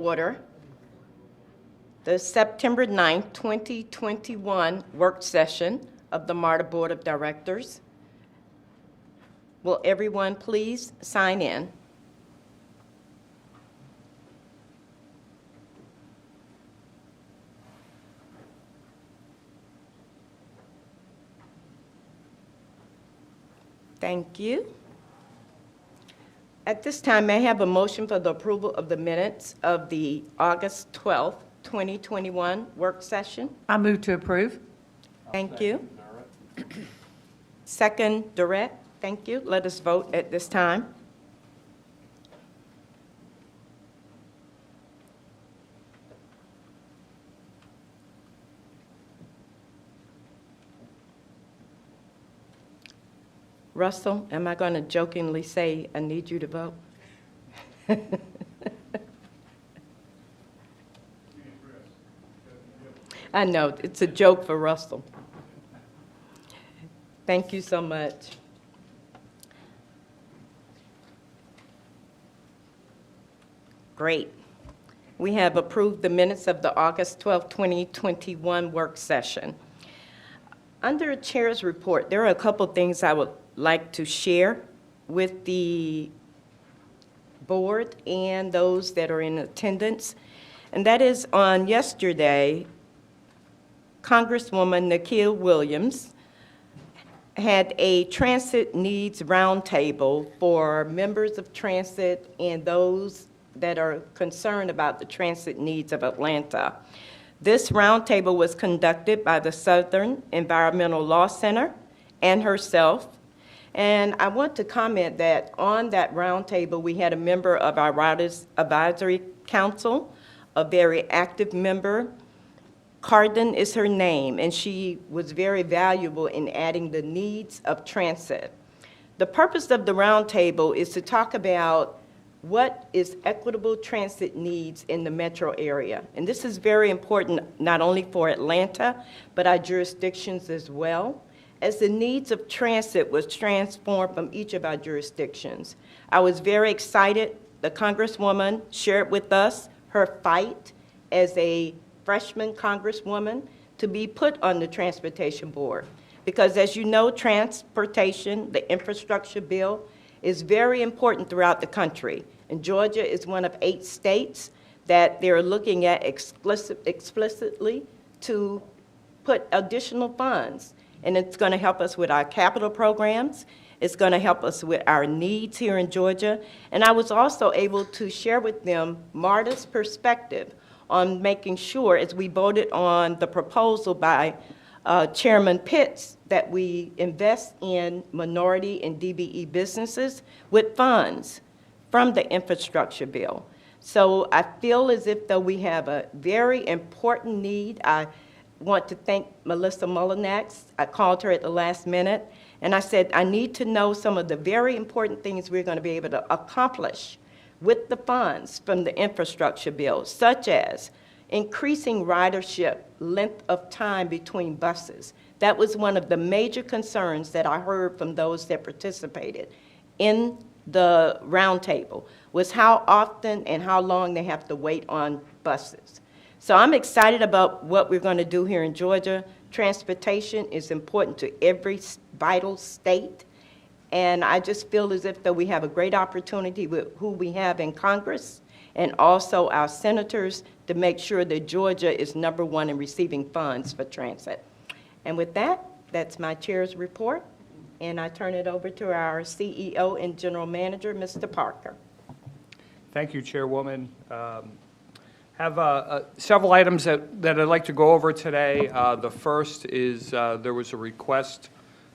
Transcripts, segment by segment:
Order the September 9th, 2021 work session of the MARTA Board of Directors. Will everyone please sign in? Thank you. At this time, may I have a motion for the approval of the minutes of the August 12th, 2021 work session? I move to approve. Thank you. Second, Durrett. Thank you. Let us vote at this time. Russell, am I going to jokingly say, I need you to vote? I know, it's a joke for Russell. Thank you so much. Great. We have approved the minutes of the August 12, 2021 work session. Under Chair's report, there are a couple things I would like to share with the board and those that are in attendance. And that is on yesterday, Congresswoman Nikhil Williams had a transit needs roundtable for members of transit and those that are concerned about the transit needs of Atlanta. This roundtable was conducted by the Southern Environmental Law Center and herself. And I want to comment that on that roundtable, we had a member of our Riders Advisory Council, a very active member. Carden is her name, and she was very valuable in adding the needs of transit. The purpose of the roundtable is to talk about what is equitable transit needs in the metro area. And this is very important not only for Atlanta, but our jurisdictions as well, as the needs of transit was transformed from each of our jurisdictions. I was very excited. The Congresswoman shared with us her fight as a freshman Congresswoman to be put on the Transportation Board. Because as you know, transportation, the infrastructure bill, is very important throughout the country. And Georgia is one of 8 states that they're looking at explicitly to put additional funds. And it's going to help us with our capital programs. It's going to help us with our needs here in Georgia. And I was also able to share with them MARTA's perspective on making sure, as we voted on the proposal by Chairman Pitts, that we invest in minority and DBE businesses with funds from the infrastructure bill. So I feel as if though we have a very important need. I want to thank Melissa Mullinax. I called her at the last minute, and I said, I need to know some of the very important things we're going to be able to accomplish with the funds from the infrastructure bill, such as increasing ridership length of time between buses. That was one of the major concerns that I heard from those that participated in the roundtable, was how often and how long they have to wait on buses. So I'm excited about what we're going to do here in Georgia. Transportation is important to every vital state. And I just feel as if though we have a great opportunity with who we have in Congress and also our senators to make sure that Georgia is #1 in receiving funds for transit. And with that, that's my chair's report. And I turn it over to our CEO and General Manager, Mr. Parker. Thank you, Chairwoman. Have several items that I'd like to go over today. The first is there was a request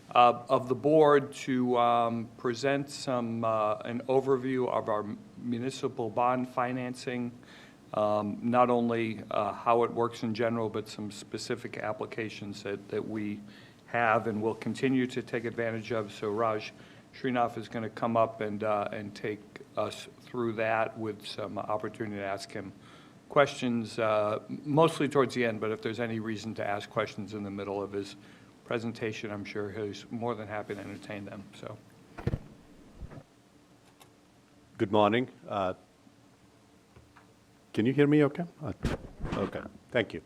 of the board to present an overview of our municipal bond financing, not only how it works in general, but some specific applications that we have and will continue to take advantage of. So Raj Srinath is going to come up and take us through that with some opportunity to ask him questions, mostly towards the end, but if there's any reason to ask questions in the middle of his presentation, I'm sure he's more than happy to entertain them. So, Good morning. Can you hear me okay? Okay, thank you.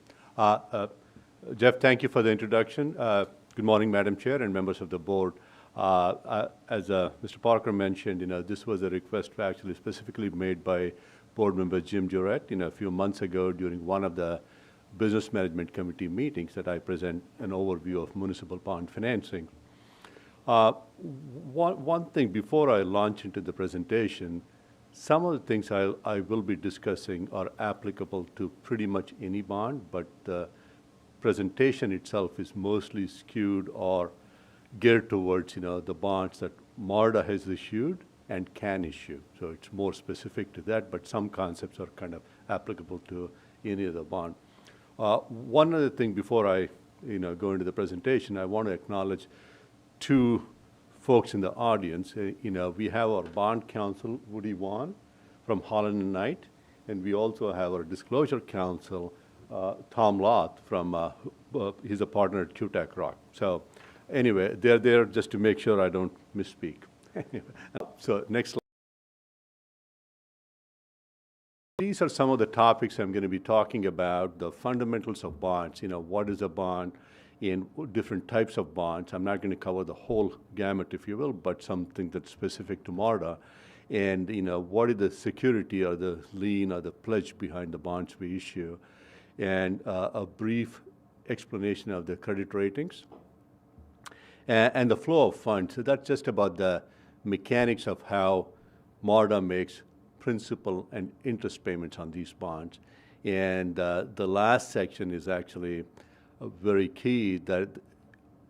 Jeff, thank you for the introduction. Good morning, Madam Chair and members of the board. As Mr. Parker mentioned, this was a request actually specifically made by board member Jim Jurett, a few months ago during one of the Business Management Committee meetings that I present an overview of municipal bond financing. One thing before I launch into the presentation, some of the things I will be discussing are applicable to pretty much any bond, but the presentation itself is mostly skewed or geared towards, the bonds that MARTA has issued and can issue. So it's more specific to that, but some concepts are kind of applicable to any other bond. One other thing before I, go into the presentation, I want to acknowledge two folks in the audience. We have our bond counsel, Woody Vaughn from Holland and Knight, and we also have our disclosure counsel, Tom Loth from, he's a partner at QTech Rock. So anyway, they're there just to make sure I don't misspeak. So next slide. These are some of the topics I'm going to be talking about, the fundamentals of bonds, what is a bond and different types of bonds. I'm not going to cover the whole gamut, if you will, but something that's specific to MARTA. And, what is the security or the lien or the pledge behind the bonds we issue. And a brief explanation of the credit ratings. And the flow of funds. So that's just about the mechanics of how MARTA makes principal and interest payments on these bonds. And the last section is actually very key, that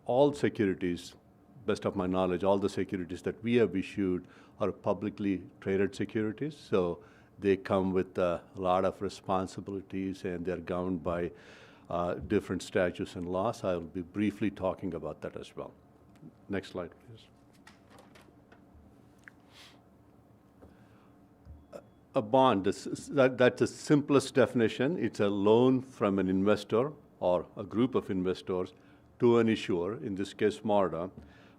all securities, best of my knowledge, all the securities that we have issued are publicly traded securities. So they come with a lot of responsibilities and they're governed by different statutes and laws. I'll be briefly talking about that as well. Next slide, please. A bond, that's the simplest definition. It's a loan from an investor or a group of investors to an issuer, in this case MARTA,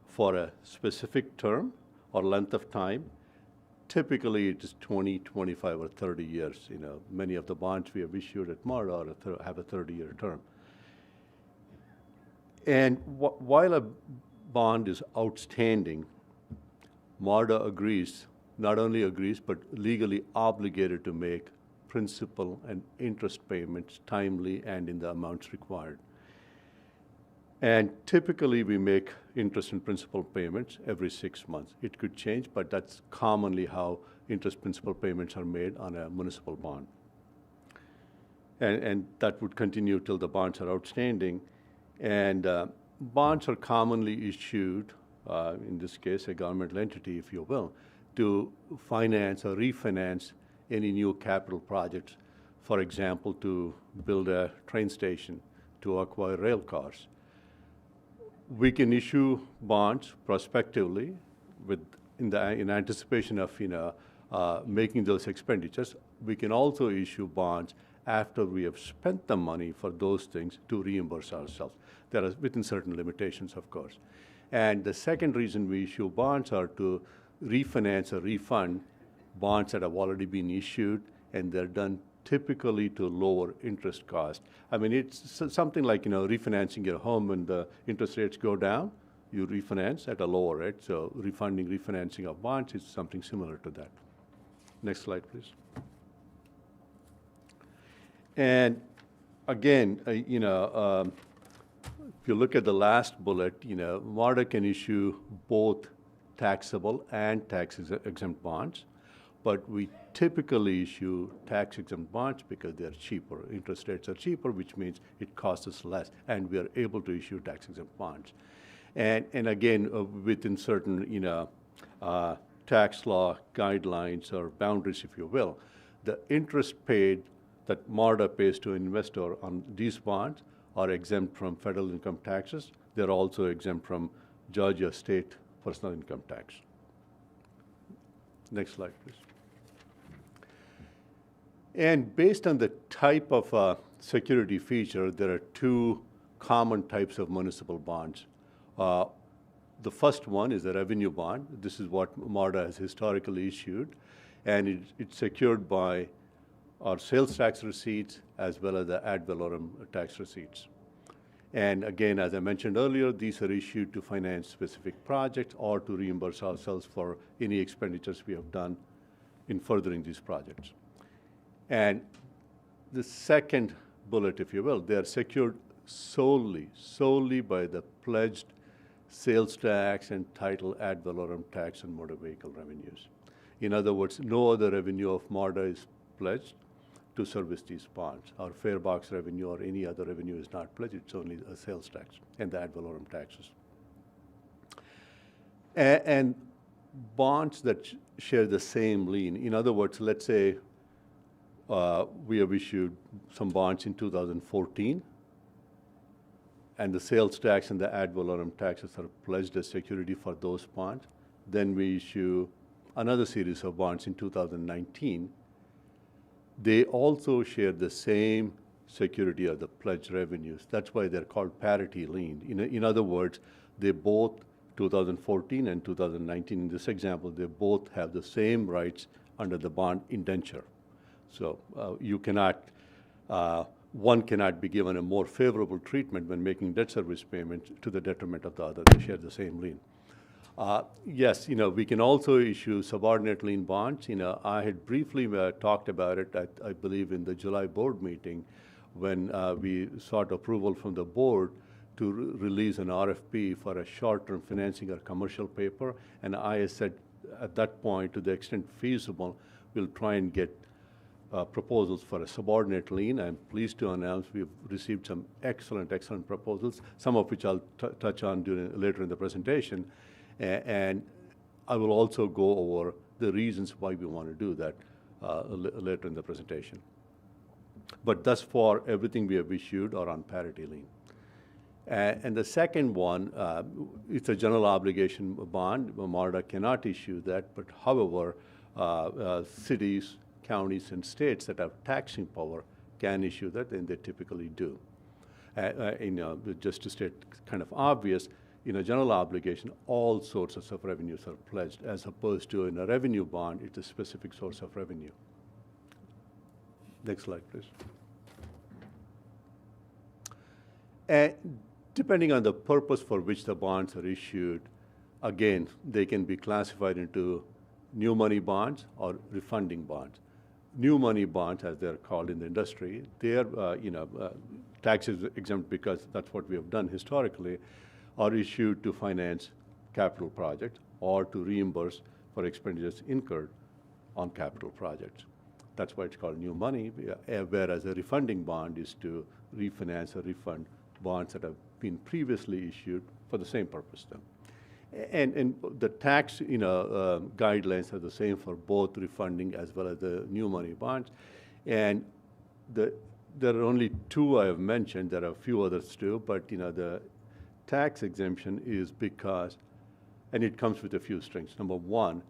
for a specific term or length of time. Typically, it is 20, 25, or 30 years. Many of the bonds we have issued at MARTA have a 30-year term. And while a bond is outstanding, MARTA not only agrees, but legally obligated to make principal and interest payments timely and in the amounts required. And typically, we make interest and principal payments every 6 months. It could change, but that's commonly how interest principal payments are made on a municipal bond. And that would continue till the bonds are outstanding. And bonds are commonly issued, in this case, a governmental entity, if you will, to finance or refinance any new capital projects. For example, to build a train station, to acquire rail cars. We can issue bonds prospectively in anticipation of making those expenditures. We can also issue bonds after we have spent the money for those things to reimburse ourselves. There are within certain limitations, of course. And the second reason we issue bonds are to refinance or refund bonds that have already been issued, and they're done typically to lower interest cost. I mean, it's something like, refinancing your home when the interest rates go down, you refinance at a lower rate. So refinancing of bonds is something similar to that. Next slide, please. And again, if you look at the last bullet, MARTA can issue both taxable and tax-exempt bonds, but we typically issue tax-exempt bonds because they're cheaper. Interest rates are cheaper, which means it costs us less, and we are able to issue tax-exempt bonds. And again, within certain, tax law guidelines or boundaries, if you will, the interest paid that MARTA pays to an investor on these bonds are exempt from federal income taxes. They're also exempt from Georgia state personal income tax. Next slide, please. And based on the type of security feature, there are two common types of municipal bonds. The first one is a revenue bond. This is what MARTA has historically issued, and it's secured by are sales tax receipts as well as the ad valorem tax receipts. And again, as I mentioned earlier, these are issued to finance specific projects or to reimburse ourselves for any expenditures we have done in furthering these projects. And the second bullet, if you will, they are secured solely by the pledged sales tax and title ad valorem tax and motor vehicle revenues. In other words, no other revenue of MARTA is pledged to service these bonds. Our fare box revenue or any other revenue is not pledged. It's only a sales tax and the ad valorem taxes. And bonds that share the same lien. In other words, let's say we have issued some bonds in 2014, and the sales tax and the ad valorem taxes are pledged as security for those bonds. Then we issue another series of bonds in 2019. They also share the same security of the pledged revenues. That's why they're called parity lien. In other words, they both, 2014 and 2019, in this example, they both have the same rights under the bond indenture. So you cannot, one cannot be given a more favorable treatment when making debt service payments to the detriment of the other. They share the same lien. Yes, we can also issue subordinate lien bonds. I had briefly talked about it, I believe, in the July board meeting when we sought approval from the board to release an RFP for a short-term financing or commercial paper. And I said at that point, to the extent feasible, we'll try and get proposals for a subordinate lien. I'm pleased to announce we've received some excellent proposals, some of which I'll touch on later in the presentation. And I will also go over the reasons why we want to do that later in the presentation. But thus far, everything we have issued are on parity lien. And the second one, it's a general obligation bond. MARTA cannot issue that, but however, cities, counties, and states that have taxing power can issue that, and they typically do. Just to state kind of obvious, in a general obligation, all sources of revenues are pledged, as opposed to in a revenue bond, it's a specific source of revenue. Next slide, please. And depending on the purpose for which the bonds are issued, again, they can be classified into new money bonds or refunding bonds. New money bonds, as they're called in the industry, they're tax exempt because that's what we have done historically, are issued to finance capital projects or to reimburse for expenditures incurred on capital projects. That's why it's called new money, whereas a refunding bond is to refinance or refund bonds that have been previously issued for the same purpose then. And the tax guidelines are the same for both refunding as well as the new money bonds. And there are only two I have mentioned. There are a few others too, but the tax exemption is because, and it comes with a few strings. Number one,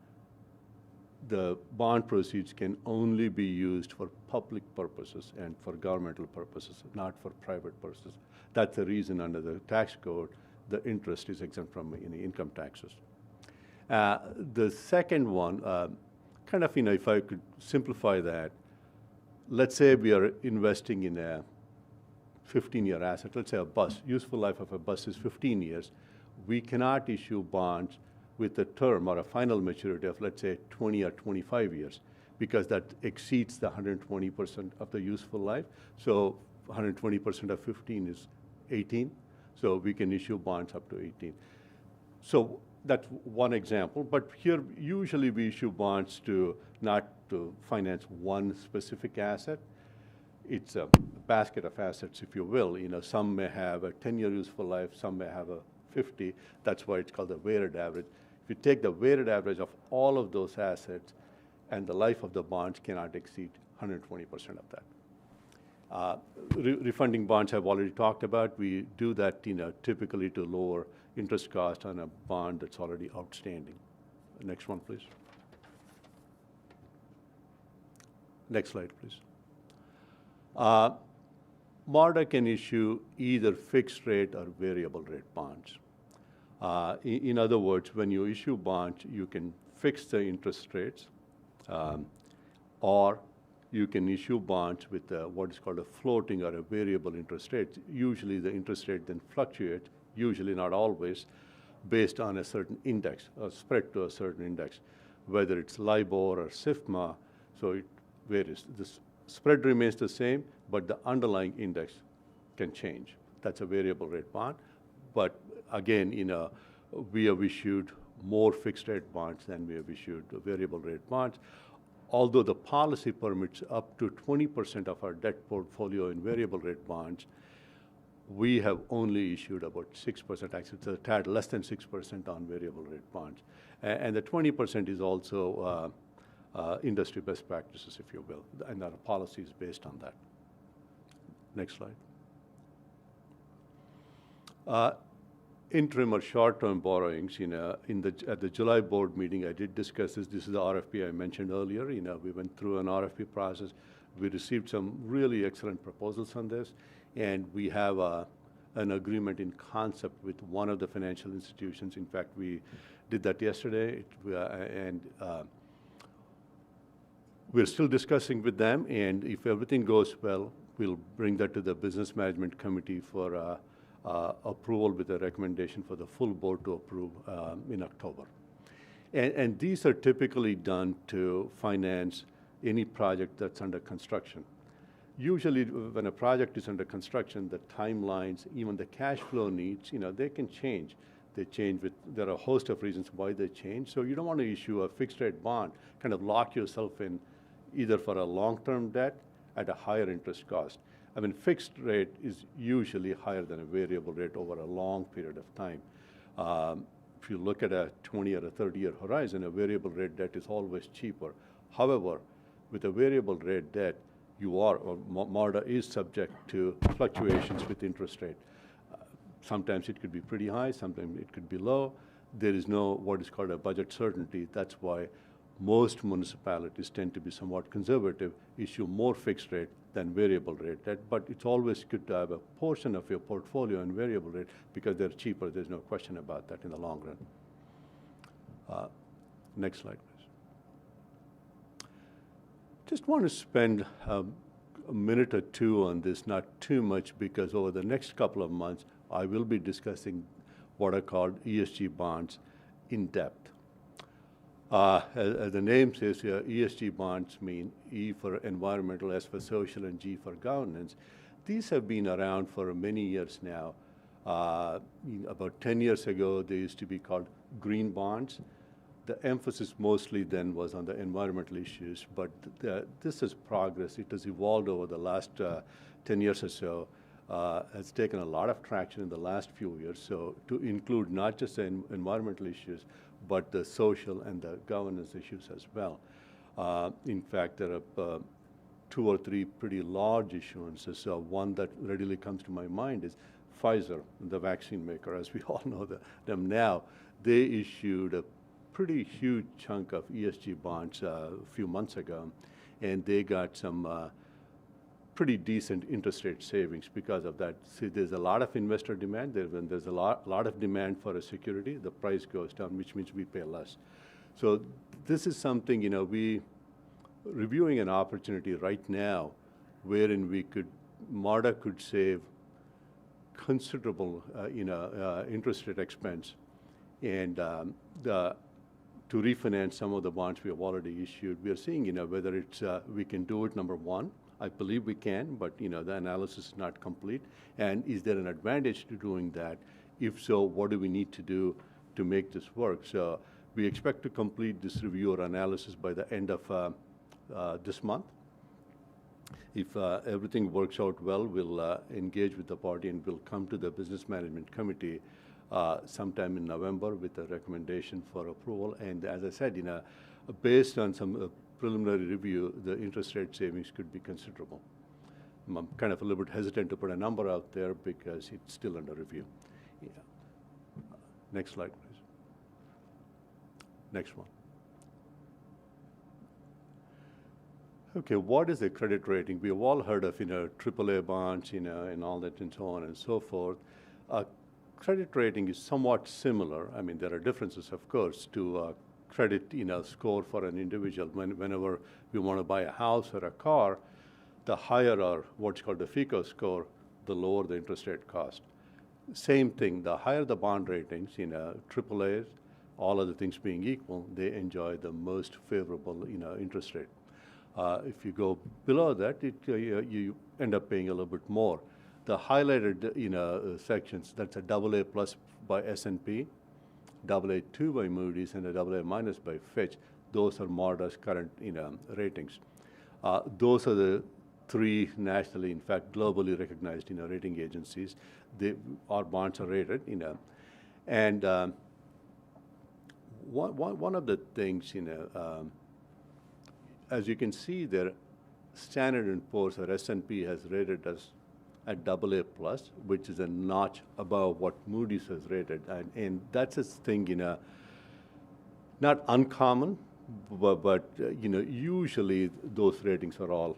the bond proceeds can only be used for public purposes and for governmental purposes, not for private purposes. That's the reason under the tax code, the interest is exempt from any income taxes. The second one, kind of, if I could simplify that, let's say we are investing in a 15-year asset, let's say a bus, useful life of a bus is 15 years. We cannot issue bonds with a term or a final maturity of, let's say, 20 or 25 years, because that exceeds the 120% of the useful life. So 120% of 15 is 18. So we can issue bonds up to 18. So that's one example. But here, usually we issue bonds not to finance one specific asset. It's a basket of assets, if you will. Some may have a 10-year useful life, some may have a 50. That's why it's called the weighted average. If you take the weighted average of all of those assets, and the life of the bonds cannot exceed 120% of that. Refunding bonds I've already talked about. We do that typically to lower interest cost on a bond that's already outstanding. Next one, please. Next slide, please. MARTA can issue either fixed rate or variable rate bonds. In other words, when you issue bonds, you can fix the interest rates or you can issue bonds with what is called a floating or a variable interest rate. Usually the interest rate then fluctuates, usually not always, based on a certain index, or spread to a certain index, whether it's LIBOR or SIFMA, so it varies. The spread remains the same, but the underlying index can change. That's a variable rate bond. But again, we have issued more fixed rate bonds than we have issued variable rate bonds. Although the policy permits up to 20% of our debt portfolio in variable rate bonds, we have only issued about 6%, actually it's a tad less than 6% on variable rate bonds. And the 20% is also industry best practices, if you will, and our policy is based on that. Next slide. Interim or short-term borrowings, at the July board meeting, I did discuss this. This is the RFP I mentioned earlier. We went through an RFP process. We received some really excellent proposals on this, and we have an agreement in concept with one of the financial institutions. In fact, we did that yesterday, and we're still discussing with them, and if everything goes well, we'll bring that to the Business Management Committee for approval with a recommendation for the full board to approve in October. And these are typically done to finance any project that's under construction. Usually when a project is under construction, the timelines, even the cash flow needs, they can change. They change there are a host of reasons why they change. So you don't want to issue a fixed rate bond, kind of lock yourself in either for a long-term debt at a higher interest cost. I mean, fixed rate is usually higher than a variable rate over a long period of time. If you look at a 20 or a 30-year horizon, a variable rate debt is always cheaper. However, with a variable rate debt, MARTA is subject to fluctuations with interest rate. Sometimes it could be pretty high, sometimes it could be low. There is no what is called a budget certainty. That's why most municipalities tend to be somewhat conservative, issue more fixed rate than variable rate debt, but it's always good to have a portion of your portfolio in variable rate because they're cheaper. There's no question about that in the long run. Next slide, please. Just want to spend a minute or two on this, not too much, because over the next couple of months, I will be discussing what are called ESG bonds in depth. As the name says here, ESG bonds mean E for environmental, S for social, and G for governance. These have been around for many years now. About 10 years ago, they used to be called green bonds. The emphasis mostly then was on the environmental issues, but this is progress. It has evolved over the last 10 years or so. Has taken a lot of traction in the last few years, so to include not just the environmental issues, but the social and the governance issues as well. In fact, there are 2 or 3 pretty large issuances. One that readily comes to my mind is Pfizer, the vaccine maker, as we all know them now. They issued a pretty huge chunk of ESG bonds a few months ago, and they got some pretty decent interest rate savings because of that. See, there's a lot of investor demand. When there's a lot of demand for a security, the price goes down, which means we pay less. So this is something, we reviewing an opportunity right now wherein MARTA could save considerable, interest rate expense and to refinance some of the bonds we have already issued. We are seeing, whether it's we can do it, number one. I believe we can, but the analysis is not complete. And is there an advantage to doing that? If so, what do we need to do to make this work? So we expect to complete this review or analysis by the end of this month. If everything works out well, we'll engage with the party and we'll come to the Business Management Committee sometime in November with a recommendation for approval. And as I said, based on some preliminary review, the interest rate savings could be considerable. I'm kind of a little bit hesitant to put a number out there because it's still under review. Yeah. Next slide, please. Next one. Okay, what is a credit rating? We have all heard of, AAA bonds, and all that and so on and so forth. Credit rating is somewhat similar. I mean, there are differences, of course, to credit, score for an individual. Whenever we want to buy a house or a car, the higher our what's called the FICO score, the lower the interest rate cost. Same thing, the higher the bond ratings, AAAs, all other things being equal, they enjoy the most favorable, interest rate. If you go below that, you end up paying a little bit more. The highlighted, sections, that's a AA plus by S&P, AA2 by Moody's, and a AA minus by Fitch. Those are MARTA's current, ratings. Those are the three nationally, in fact, globally recognized, rating agencies. Our bonds are rated, and one of the things, as you can see there, Standard & Poor's or S&P has rated us at AA plus, which is a notch above what Moody's has rated, and that's a thing, not uncommon, but usually those ratings are all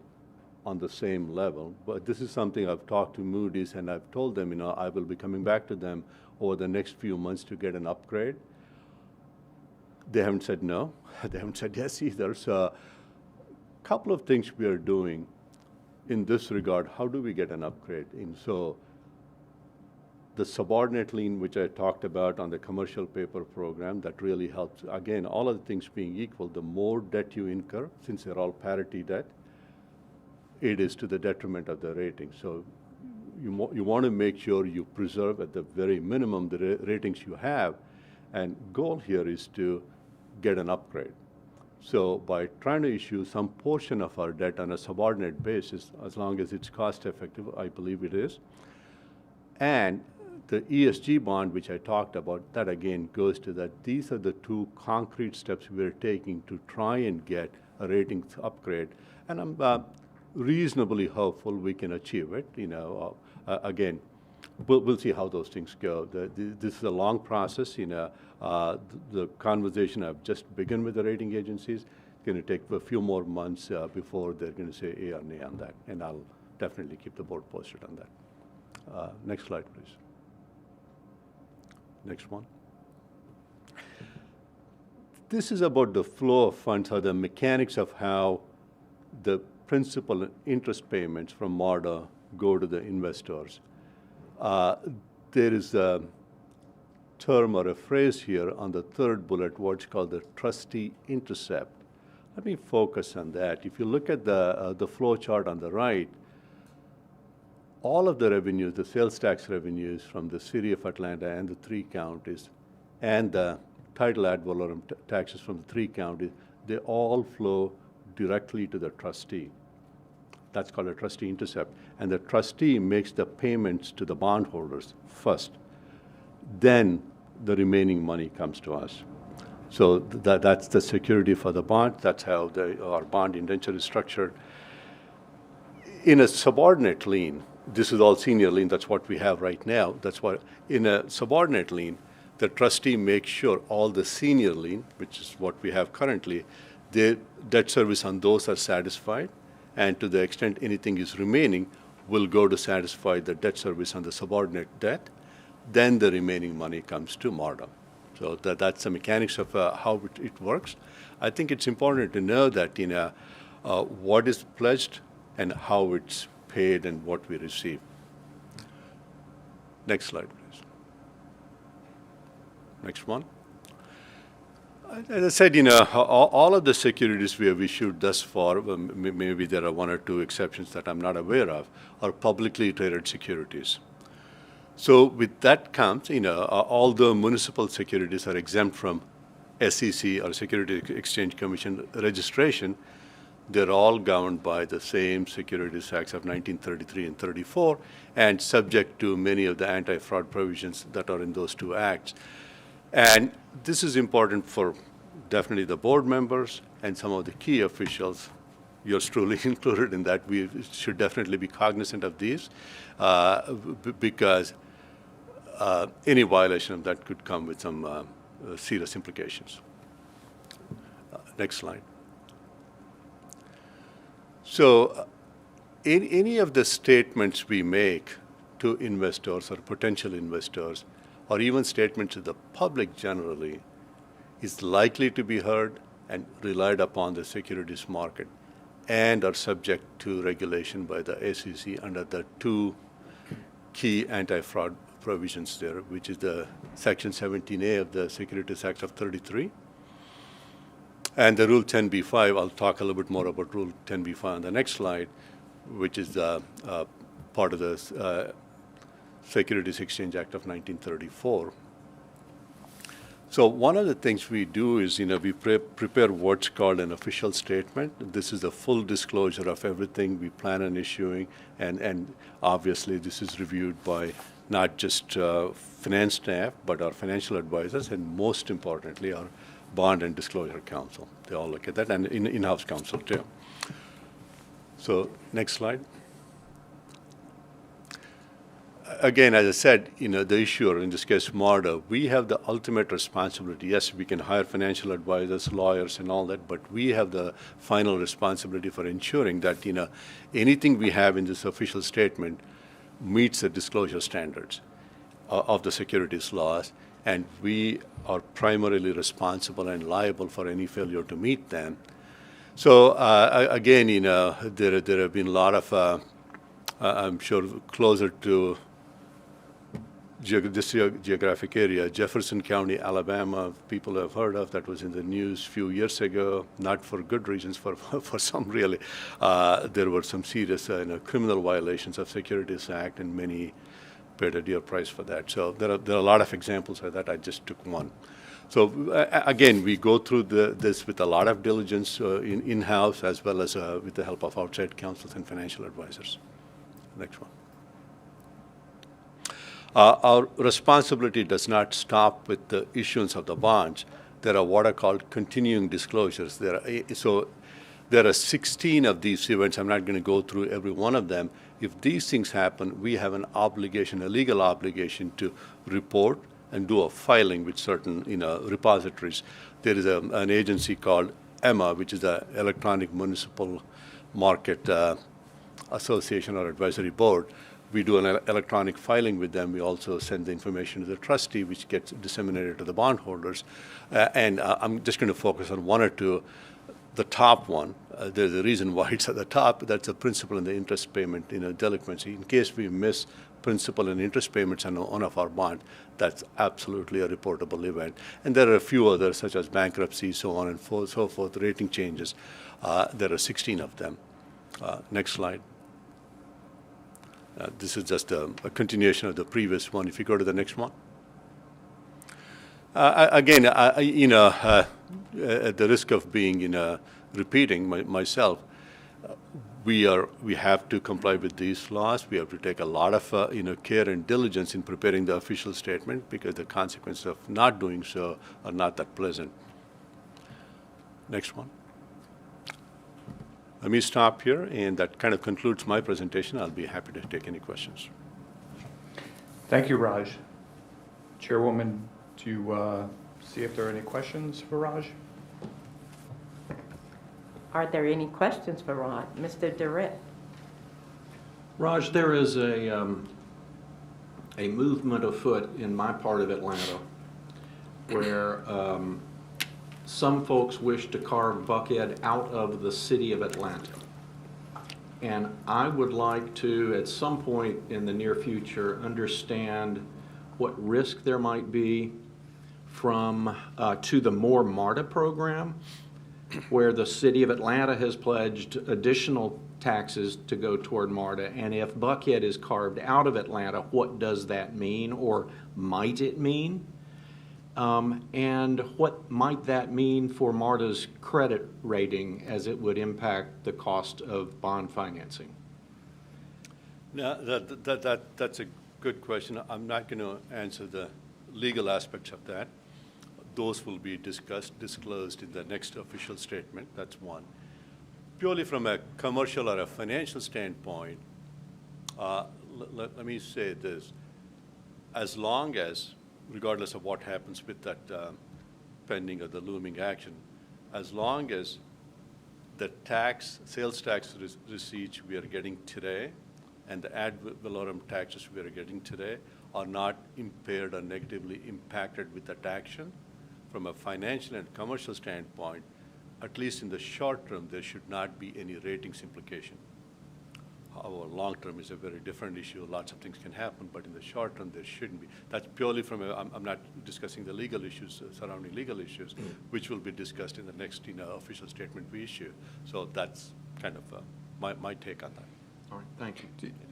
on the same level. But this is something I've talked to Moody's, and I've told them, I will be coming back to them over the next few months to get an upgrade. They haven't said no. They haven't said yes either. So a couple of things we are doing in this regard. How do we get an upgrade? So the subordinate lien, which I talked about on the commercial paper program, that really helps. Again, all of the things being equal, the more debt you incur, since they're all parity debt, it is to the detriment of the rating. So you want to make sure you preserve at the very minimum the ratings you have, and goal here is to get an upgrade. So by trying to issue some portion of our debt on a subordinate basis, as long as it's cost effective, I believe it is, and the ESG bond, which I talked about, that again goes to that these are the two concrete steps we're taking to try and get a ratings upgrade. And I'm reasonably hopeful we can achieve it. Again, we'll see how those things go. This is a long process. The conversation I've just begun with the rating agencies. It's going to take a few more months before they're going to say A or nay on that, and I'll definitely keep the board posted on that. Next slide, please. Next one. This is about the flow of funds, or the mechanics of how the principal and interest payments from MARTA go to the investors. There is a term or a phrase here on the third bullet, what's called the trustee intercept. Let me focus on that. If you look at the flow chart on the right, all of the revenues, the sales tax revenues from the city of Atlanta and the 3 counties, and the title ad valorem taxes from the 3 counties, they all flow directly to the trustee. That's called a trustee intercept. And the trustee makes the payments to the bondholders first. Then the remaining money comes to us. So that's the security for the bond. That's how our bond indenture is structured. In a subordinate lien, this is all senior lien, that's what we have right now. That's what, in a subordinate lien, the trustee makes sure all the senior lien, which is what we have currently, the debt service on those are satisfied, and to the extent anything is remaining, will go to satisfy the debt service on the subordinate debt. Then the remaining money comes to MARTA. So that's the mechanics of how it works. I think it's important to know that what is pledged and how it's paid and what we receive. Next slide, please. Next one. As I said, all of the securities we have issued thus far, maybe there are 1 or 2 exceptions that I'm not aware of, are publicly traded securities. So with that comes, all the municipal securities are exempt from SEC or Securities Exchange Commission registration. They're all governed by the same Securities Acts of 1933 and 34, and subject to many of the anti-fraud provisions that are in those 2 acts. And this is important for definitely the board members and some of the key officials. Yours truly included in that. We should definitely be cognizant of these because any violation of that could come with some serious implications. Next slide. So any of the statements we make to investors or potential investors, or even statements to the public generally, is likely to be heard and relied upon the securities market and are subject to regulation by the SEC under the two key anti-fraud provisions there, which is the Section 17A of the Securities Act of 33 and the Rule 10b-5. I'll talk a little bit more about Rule 10b-5 on the next slide, which is part of the Securities Exchange Act of 1934. So one of the things we do is, we prepare what's called an official statement. This is a full disclosure of everything we plan on issuing, and obviously this is reviewed by not just finance staff, but our financial advisors, and most importantly, our bond and disclosure counsel. They all look at that, and in-house counsel too. So next slide. Again, as I said, the issuer, in this case MARTA, we have the ultimate responsibility. Yes, we can hire financial advisors, lawyers, and all that, but we have the final responsibility for ensuring that anything we have in this official statement meets the disclosure standards of the securities laws, and we are primarily responsible and liable for any failure to meet them. So again, there have been a lot of, I'm sure, closer to this geographic area, Jefferson County, Alabama, people have heard of. That was in the news a few years ago, not for good reasons, for some really. There were some serious criminal violations of Securities Act, and many paid a dear price for that. So there are a lot of examples of that. I just took one. So again, we go through this with a lot of diligence in-house, as well as with the help of outside counsels and financial advisors. Next one. Our responsibility does not stop with the issuance of the bonds. There are what are called continuing disclosures. There are 16 of these events. I'm not going to go through every one of them. If these things happen, we have an obligation, a legal obligation, to report and do a filing with certain repositories. There is an agency called EMA, which is the Electronic Municipal Market Association or Advisory Board. We do an electronic filing with them. We also send the information to the trustee, which gets disseminated to the bondholders. And I'm just going to focus on one or two. The top one, there's a reason why it's at the top. That's the principal and the interest payment delinquency. In case we miss principal and interest payments on one of our bonds, that's absolutely a reportable event. And there are a few others, such as bankruptcy, so on and so forth, rating changes. There are 16 of them. Next slide. This is just a continuation of the previous one. If you go to the next one. Again, at the risk of being, repeating myself, we have to comply with these laws. We have to take a lot of, care and diligence in preparing the official statement, because the consequences of not doing so are not that pleasant. Next one. Let me stop here, and that kind of concludes my presentation. I'll be happy to take any questions. Thank you, Raj. Chairwoman, do you see if there are any questions for Raj? Are there any questions for Rod? Mr. Durrett? Raj, there is a movement afoot in my part of Atlanta where some folks wish to carve Buckhead out of the city of Atlanta. And I would like to, at some point in the near future, understand what risk there might be from to the More MARTA program, where the city of Atlanta has pledged additional taxes to go toward MARTA. And if Buckhead is carved out of Atlanta, what does that mean, or might it mean? And what might that mean for MARTA's credit rating, as it would impact the cost of bond financing? Now, that's a good question. I'm not going to answer the legal aspects of that. Those will be disclosed in the next official statement. That's one. Purely from a commercial or a financial standpoint, let me say this. As long as, regardless of what happens with that pending or the looming action, as long as the sales tax receipts we are getting today and the ad valorem taxes we are getting today are not impaired or negatively impacted with that action, from a financial and commercial standpoint, at least in the short term, there should not be any ratings implication. However, long term is a very different issue. Lots of things can happen, but in the short term, there shouldn't be. That's purely from I'm not discussing the legal issues, surrounding legal issues, which will be discussed in the next official statement we issue. So that's kind of my take on that. All right, thank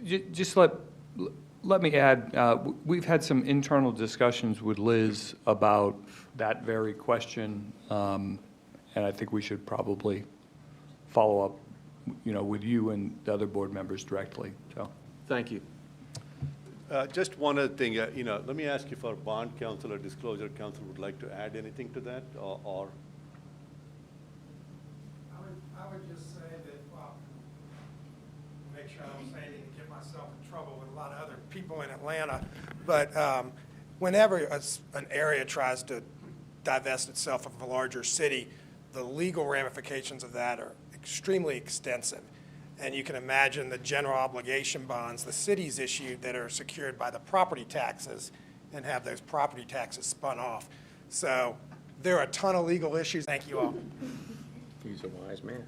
you. Just let me add, we've had some internal discussions with Liz about that very question, and I think we should probably follow up, with you and the other board members directly, so. Thank you. Just one other thing, let me ask if our bond counsel or disclosure counsel would like to add anything to that, or? I would just say that, well, make sure I don't say anything to get myself in trouble with a lot of other people in Atlanta, but whenever an area tries to divest itself of a larger city, the legal ramifications of that are extremely extensive. And you can imagine the general obligation bonds the cities issued that are secured by the property taxes and have those property taxes spun off. So there are a ton of legal issues. Thank you all. He's a wise man.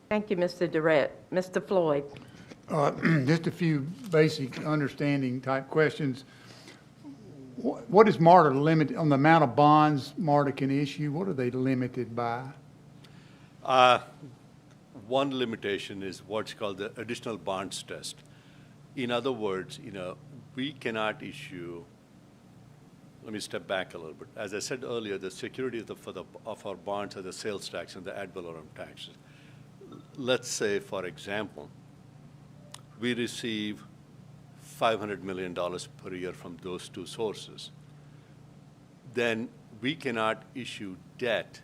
Thank you, Mr. Durrett. Mr. Floyd? Just a few basic understanding type questions. What is MARTA limit on the amount of bonds MARTA can issue? What are they limited by? One limitation is what's called the additional bonds test. In other words, we cannot issue. Let me step back a little bit. As I said earlier, the security of our bonds are the sales tax and the ad valorem taxes. Let's say, for example, we receive $500 million per year from those two sources. Then we cannot issue debt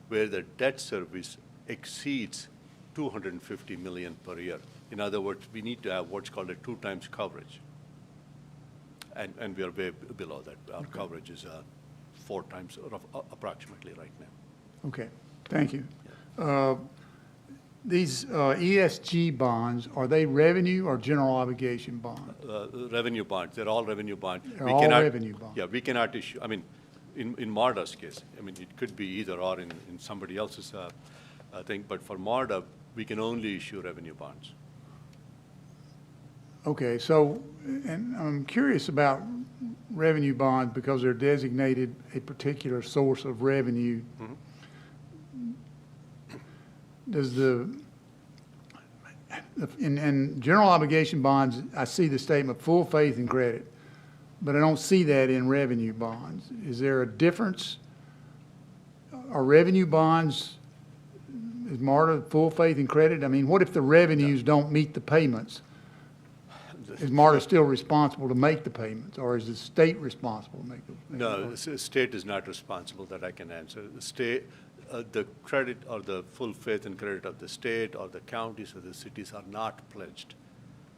where the debt service exceeds $250 million per year. In other words, we need to have what's called a 2 times coverage. And we are way below that. Our coverage is 4 times approximately right now. Okay, thank you. These ESG bonds, are they revenue or general obligation bonds? Revenue bonds, they're all revenue bonds. They're all revenue bonds. Yeah, we cannot issue, in MARTA's case, it could be either or in somebody else's thing, but for MARTA, we can only issue revenue bonds. Okay, so, and I'm curious about revenue bonds because they're designated a particular source of revenue. Mm-hmm. Does in general obligation bonds, I see the statement full faith and credit, but I don't see that in revenue bonds. Is there a difference? Are revenue bonds, is MARTA full faith and credit? What if the revenues don't meet the payments? Is MARTA still responsible to make the payments, or is the state responsible to make the payments? No, the state is not responsible, that I can answer. The state, the credit or the full faith and credit of the state or the counties or the cities are not pledged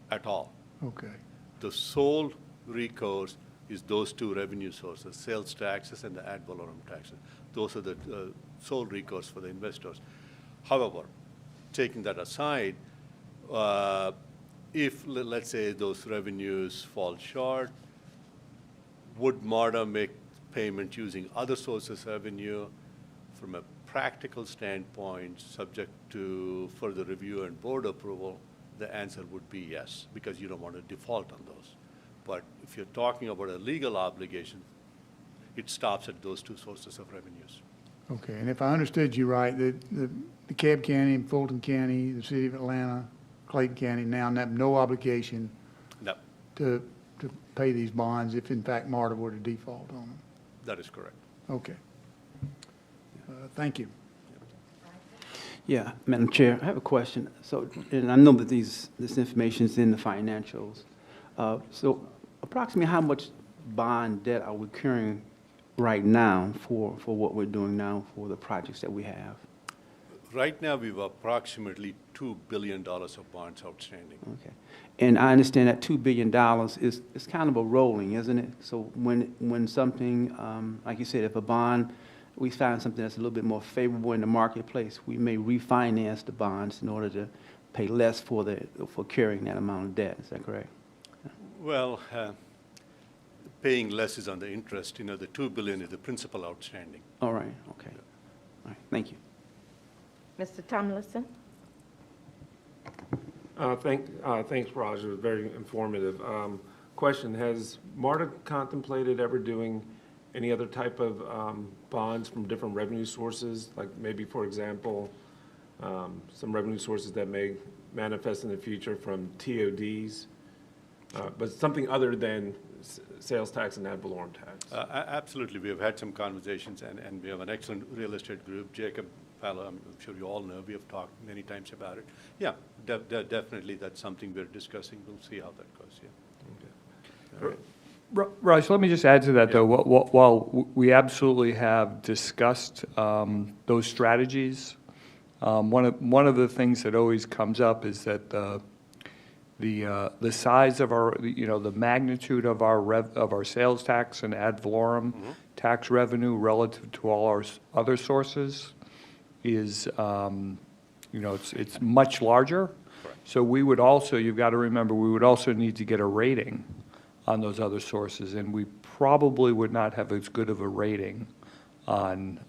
at all. Okay. The sole recourse is those two revenue sources, sales taxes and the ad valorem taxes. Those are the sole recourse for the investors. However, taking that aside, if, let's say, those revenues fall short, would MARTA make payment using other sources of revenue? From a practical standpoint, subject to further review and board approval, the answer would be yes, because you don't want to default on those. But if you're talking about a legal obligation, it stops at those two sources of revenues. Okay, and if I understood you right, the DeKalb County, Fulton County, the City of Atlanta, Clayton County now have no obligation No, to pay these bonds if in fact MARTA were to default on them. that is correct. Okay. Thank you. Yeah, Madam Chair, I have a question. So, and I know that this information is in the financials. So approximately how much bond debt are we carrying right now for what we're doing now for the projects that we have? Right now, we have approximately $2 billion of bonds outstanding. Okay. And I understand that $2 billion is kind of a rolling, isn't it? So when something, like you said, if a bond, we find something that's a little bit more favorable in the marketplace, we may refinance the bonds in order to pay less for carrying that amount of debt. Is that correct? Well, paying less is on the interest. The $2 billion is the principal outstanding. All right, okay. All right, thank you. Mr. Tomlinson? Thanks, Raj. It was very informative. Question, has MARTA contemplated ever doing any other type of bonds from different revenue sources? Like maybe, for example, some revenue sources that may manifest in the future from TODs, but something other than sales tax and ad valorem tax? Absolutely. We have had some conversations, and we have an excellent real estate group. Jacob Fallow, I'm sure you all know, we have talked many times about it. Yeah, definitely that's something we're discussing. We'll see how that goes, yeah. Okay. All right. Raj, let me just add to that, though. While we absolutely have discussed those strategies, one of the things that always comes up is that the size of our, the magnitude of our sales tax and ad valorem tax revenue relative to all our other sources is, it's much larger. So we would also, you've got to remember, we would also need to get a rating on those other sources, and we probably would not have as good of a rating on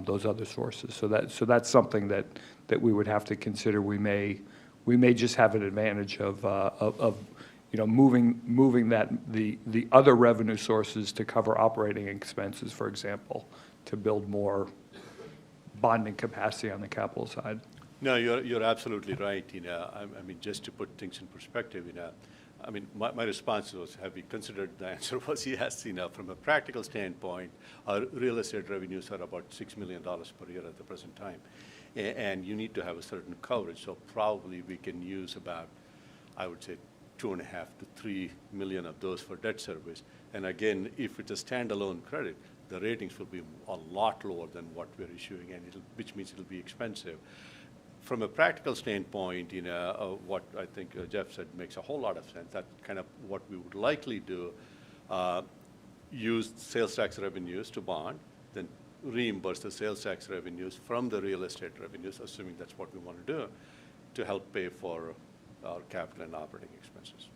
those other sources. So that's something that we would have to consider. We may just have an advantage of moving the other revenue sources to cover operating expenses, for example, to build more bonding capacity on the capital side. No, you're absolutely right. I mean, just to put things in perspective, I mean, my response was, have you considered? The answer was yes. From a practical standpoint, our real estate revenues are about $6 million per year at the present time. And you need to have a certain coverage. So probably we can use about, I would say, 2.5 to 3 million of those for debt service. And again, if it's a standalone credit, the ratings will be a lot lower than what we're issuing, and which means it'll be expensive. From a practical standpoint, what I think Jeff said makes a whole lot of sense. That's kind of what we would likely do, use sales tax revenues to bond, then reimburse the sales tax revenues from the real estate revenues, assuming that's what we want to do, to help pay for our capital and operating expenses.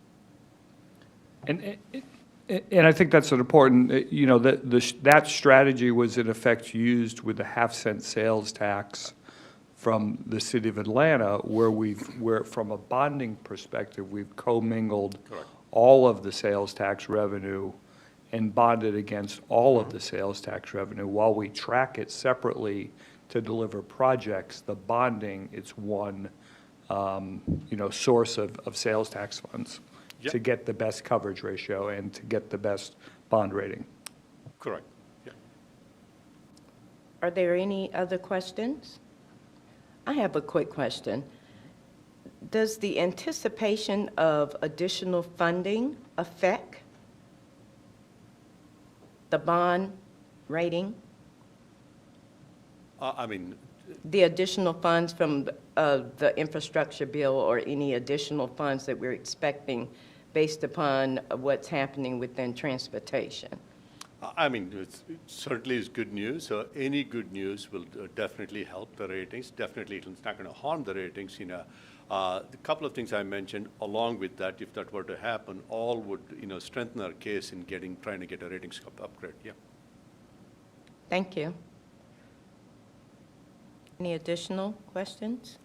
And I think that's an important, that strategy was in effect used with the half-cent sales tax from the city of Atlanta, where from a bonding perspective, we've commingled all of the sales tax revenue and bonded against all of the sales tax revenue. While we track it separately to deliver projects, the bonding, it's one, source of sales tax funds to get the best coverage ratio and to get the best bond rating. Correct. Yeah. Are there any other questions? I have a quick question. Does the anticipation of additional funding affect the bond rating? I mean, The additional funds from the infrastructure bill, or any additional funds that we're expecting based upon what's happening within transportation? I mean, it certainly is good news. So any good news will definitely help the ratings. Definitely, it's not going to harm the ratings. The couple of things I mentioned, along with that, if that were to happen, all would strengthen our case in trying to get a ratings upgrade. Yeah. Thank you. Any additional questions?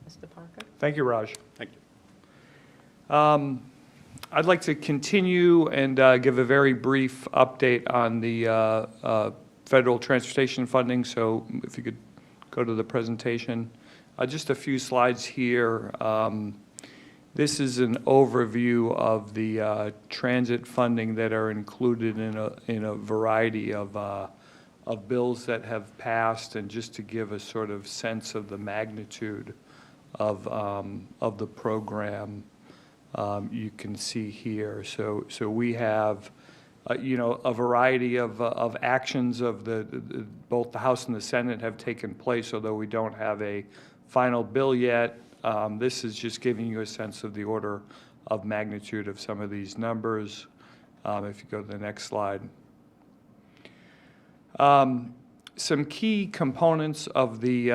Mr. Parker? Thank you, Raj. Thank you. I'd like to continue and give a very brief update on the federal transportation funding. So if you could go to the presentation. Just a few slides here. This is an overview of the transit funding that are included in a variety of bills that have passed, and just to give a sort of sense of the magnitude of the program. You can see here. So we have, a variety of actions of both the House and the Senate have taken place, although we don't have a final bill yet. This is just giving you a sense of the order of magnitude of some of these numbers. If you go to the next slide. Some key components of the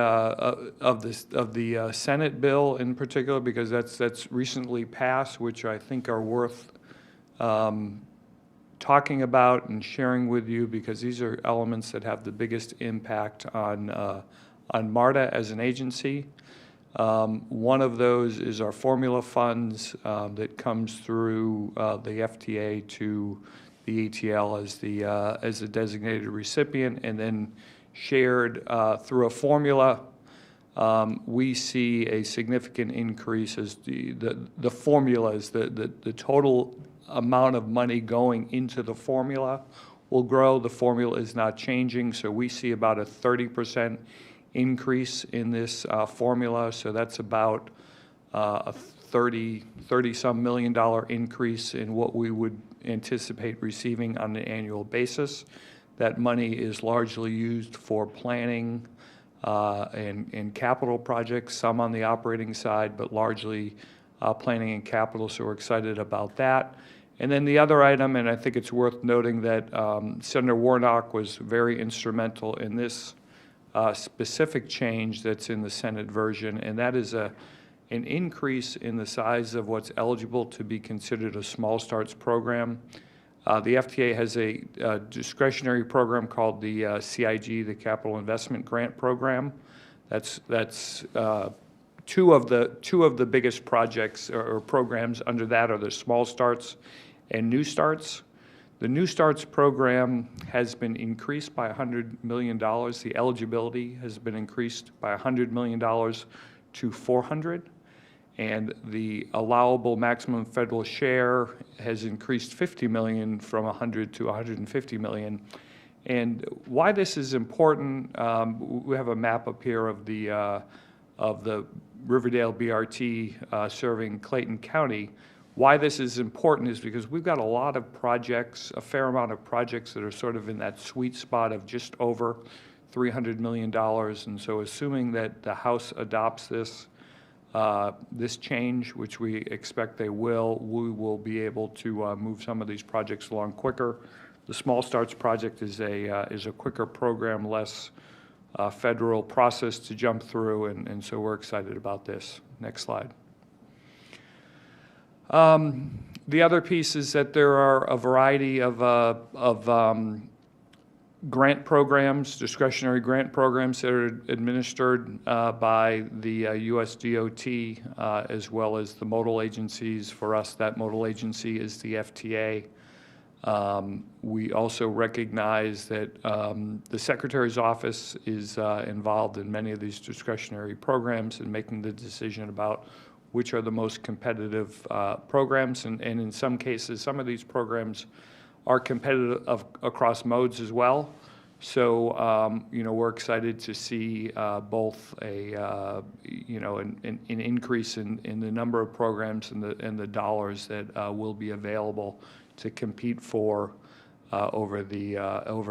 Senate bill in particular, because that's recently passed, which I think are worth talking about and sharing with you because these are elements that have the biggest impact on MARTA as an agency. One of those is our formula funds that comes through the FTA to the ATL as the designated recipient, and then shared through a formula. We see a significant increase as the formulas, the total amount of money going into the formula will grow. The formula is not changing, so we see about a 30% increase in this formula. So that's about a 30-some million dollar increase in what we would anticipate receiving on an annual basis. That money is largely used for planning and capital projects, some on the operating side, but largely planning and capital, so we're excited about that. And then the other item, and I think it's worth noting that Senator Warnock was very instrumental in this specific change that's in the Senate version, and that is an increase in the size of what's eligible to be considered a small starts program. The FTA has a discretionary program called the CIG, the Capital Investment Grant Program. That's two of the biggest projects or programs under that are the small starts and new starts. The new starts program has been increased by $100 million. The eligibility has been increased by $100 million to $400. And the allowable maximum federal share has increased $50 million from 100 to 150 million. And why this is important, we have a map up here of the Riverdale BRT serving Clayton County. Why this is important is because we've got a lot of projects, a fair amount of projects that are sort of in that sweet spot of just over $300 million. And so assuming that the House adopts this change, which we expect they will, we will be able to move some of these projects along quicker. The Small Starts project is a quicker program, less federal process to jump through, and so we're excited about this. Next slide. The other piece is that there are a variety of grant programs, discretionary grant programs that are administered by the US DOT as well as the modal agencies. For us, that modal agency is the FTA. We also recognize that the Secretary's office is involved in many of these discretionary programs and making the decision about which are the most competitive programs. And in some cases, some of these programs are competitive across modes as well. So, we're excited to see both an increase in the number of programs and the dollars that will be available to compete for over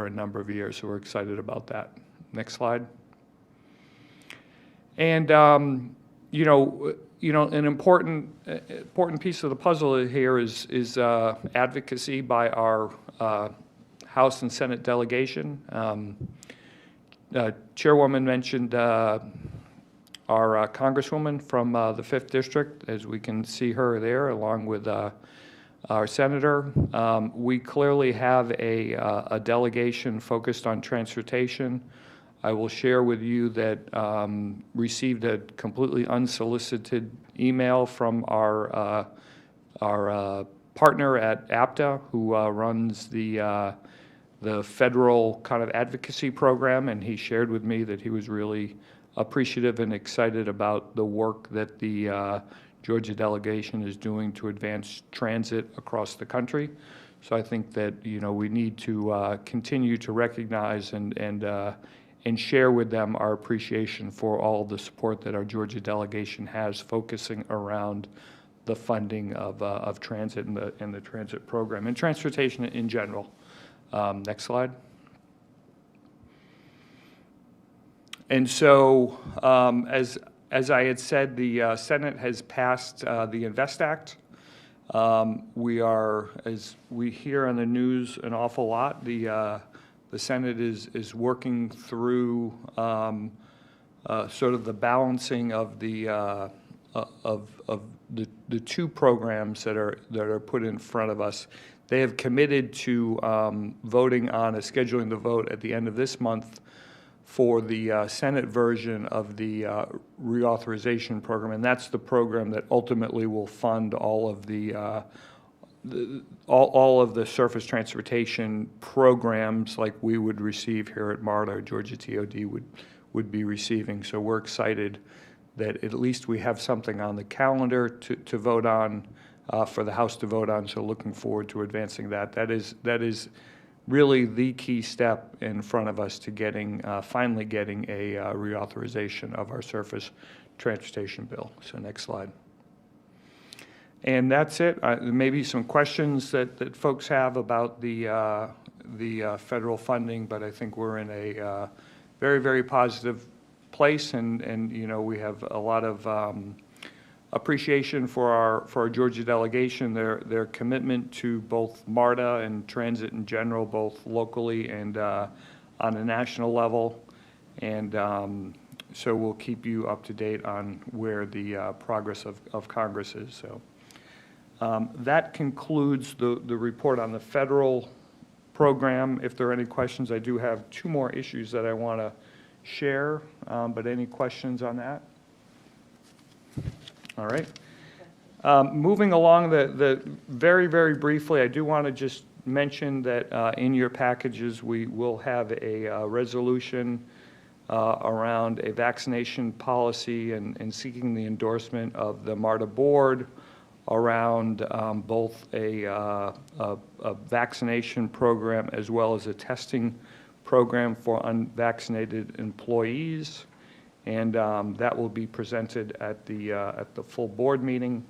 a number of years. So we're excited about that. Next slide. And an important piece of the puzzle here is advocacy by our House and Senate delegation. Chairwoman mentioned our Congresswoman from the 5th District, as we can see her there, along with our Senator. We clearly have a delegation focused on transportation. I will share with you that received a completely unsolicited email from our partner at APTA, who runs the federal kind of advocacy program, and he shared with me that he was really appreciative and excited about the work that the Georgia delegation is doing to advance transit across the country. So I think that we need to continue to recognize and share with them our appreciation for all the support that our Georgia delegation has, focusing around the funding of transit and the transit program and transportation in general. Next slide. And so, as I had said, the Senate has passed the INVEST Act. We are, as we hear on the news an awful lot, the Senate is working through sort of the balancing of the two programs that are put in front of us. They have committed to voting on, scheduling the vote at the end of this month for the Senate version of the reauthorization program, and that's the program that ultimately will fund all of all of the surface transportation programs like we would receive here at MARTA, or Georgia TOD would be receiving. So we're excited that at least we have something on the calendar to vote on, for the House to vote on, so looking forward to advancing that. That is really the key step in front of us to getting, finally getting a reauthorization of our surface transportation bill. So next slide. And that's it. Maybe some questions that folks have about the federal funding, but I think we're in a very, very positive place, and you know, we have a lot of appreciation for our Georgia delegation, their commitment to both MARTA and transit in general, both locally and on a national level. And so we'll keep you up to date on where the progress of Congress is. So that concludes the report on the federal program. If there are any questions, I do have two more issues that I want to share, but any questions on that? All right. Moving along, the very, very briefly, I do want to just mention that in your packages, we will have a resolution around a vaccination policy and seeking the endorsement of the MARTA board around both a vaccination program as well as a testing program for unvaccinated employees. And that will be presented at the full board meeting.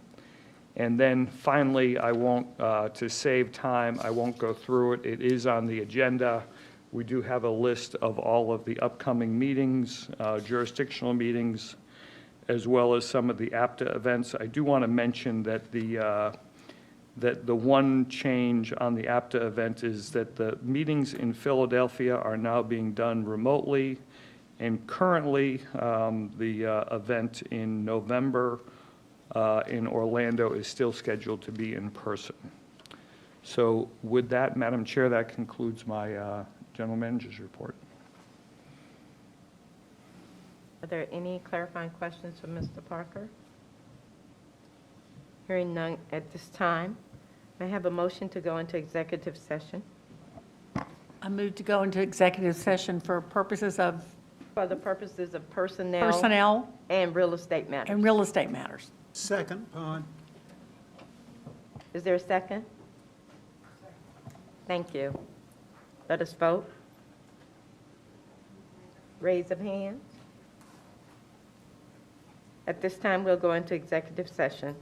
And then finally, I won't, to save time, I won't go through it. It is on the agenda. We do have a list of all of the upcoming meetings, jurisdictional meetings, as well as some of the APTA events. I do want to mention that the one change on the APTA event is that the meetings in Philadelphia are now being done remotely. And currently, the event in November in Orlando is still scheduled to be in person. So with that, Madam Chair, that concludes my General Manager's report. Are there any clarifying questions for Mr. Parker? Hearing none at this time, may I have a motion to go into executive session? I move to go into executive session for purposes of For the purposes of personnel personnel and real estate matters. and real estate matters. Second, Pond. Is there a second? Thank you. Let us vote. Raise of hands. At this time, we'll go into executive session.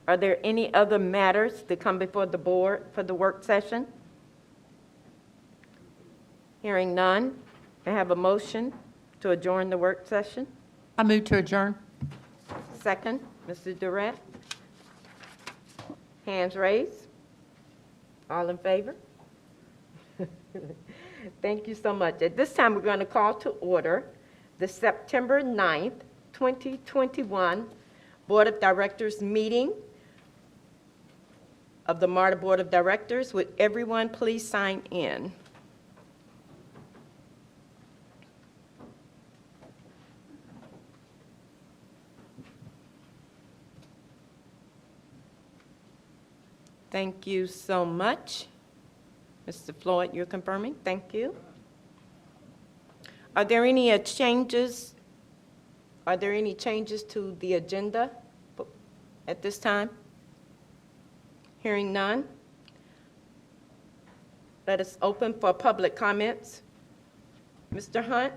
Are there any other matters to come before the board for the work session? Hearing none, I have a motion to adjourn the work session. I move to adjourn. Second, Mr. Durant. Hands raised. All in favor? Thank you so much. At this time, we're going to call to order the September 9th, 2021 Board of Directors meeting of the MARTA Board of Directors. Would everyone please sign in? Thank you so much. Mr. Floyd, you're confirming? Thank you. Are there any changes? Are there any changes to the agenda at this time? Hearing none. Let us open for public comments. Mr. Hunt?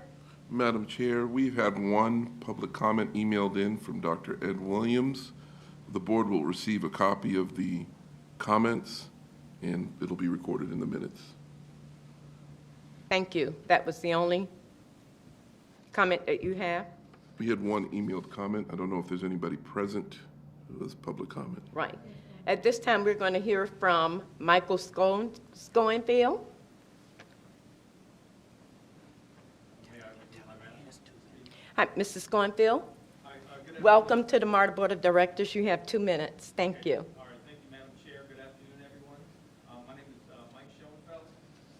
Madam Chair, we've had one public comment emailed in from Dr. Ed Williams. The board will receive a copy of the comments, and it'll be recorded in the minutes. Thank you. That was the only comment that you have? We had one emailed comment. I don't know if there's anybody present who has public comment. Right. At this time, we're going to hear from Michael Schoenfield. Hi, Mrs. Schoenfield. Welcome to the MARTA Board of Directors. You have 2 minutes. Thank you. All right, thank you, Madam Chair. Good afternoon, everyone. My name is Mike Schoenfeld.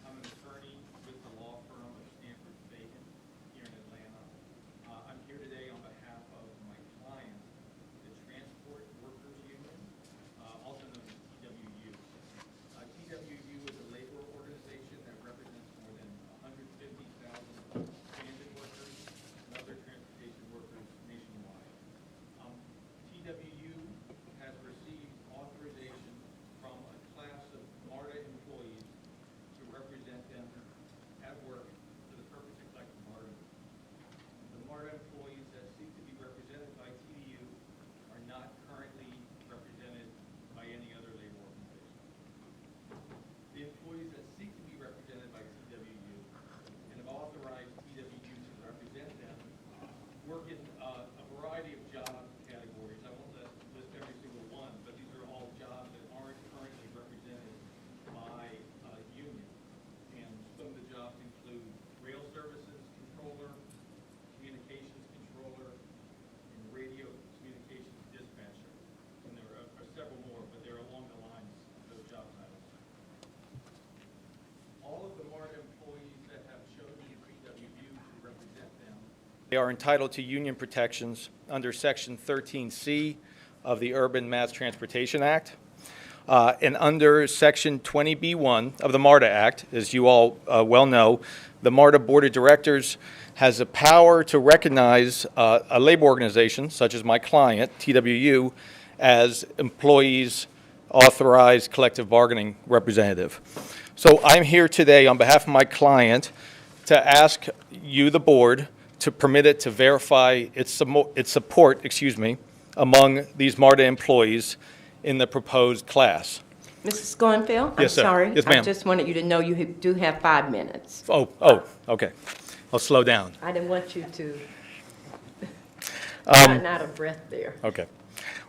I'm an attorney with the law firm of Stanford Bacon here in Atlanta. I'm here today on behalf of my client, the Transport Workers Union, also known as TWU. TWU is a labor organization that represents more than 150,000 transit workers and other transportation workers nationwide. TWU has received authorization from a class of MARTA employees to represent them at work for the purpose of collective bargaining. The MARTA employees that seek to be represented by TDU are not currently represented by any other labor organization. The employees that seek to be represented by TWU and have authorized TWU to represent them work in a variety of job categories. I won't list every single one, but these are all jobs that aren't currently represented by a union. And some of the jobs include rail services controller, communications controller, and radio communications dispatcher. And there are several more, but they're along the lines of those job titles. All of the MARTA employees that have chosen TWU to represent them, they are entitled to union protections under Section 13C of the Urban Mass Transportation Act. And under Section 20B1 of the MARTA Act, as you all well know, the MARTA Board of Directors has the power to recognize a labor organization, such as my client, TWU, as employees' authorized collective bargaining representative. So I'm here today on behalf of my client to ask you, the board, to permit it to verify its support, among these MARTA employees in the proposed class. Mrs. Schoenfield? Yes, sir. I'm sorry. Yes, ma'am. I just wanted you to know you do have 5 minutes. Oh, okay. I'll slow down. I didn't want you to run out of breath there. Okay.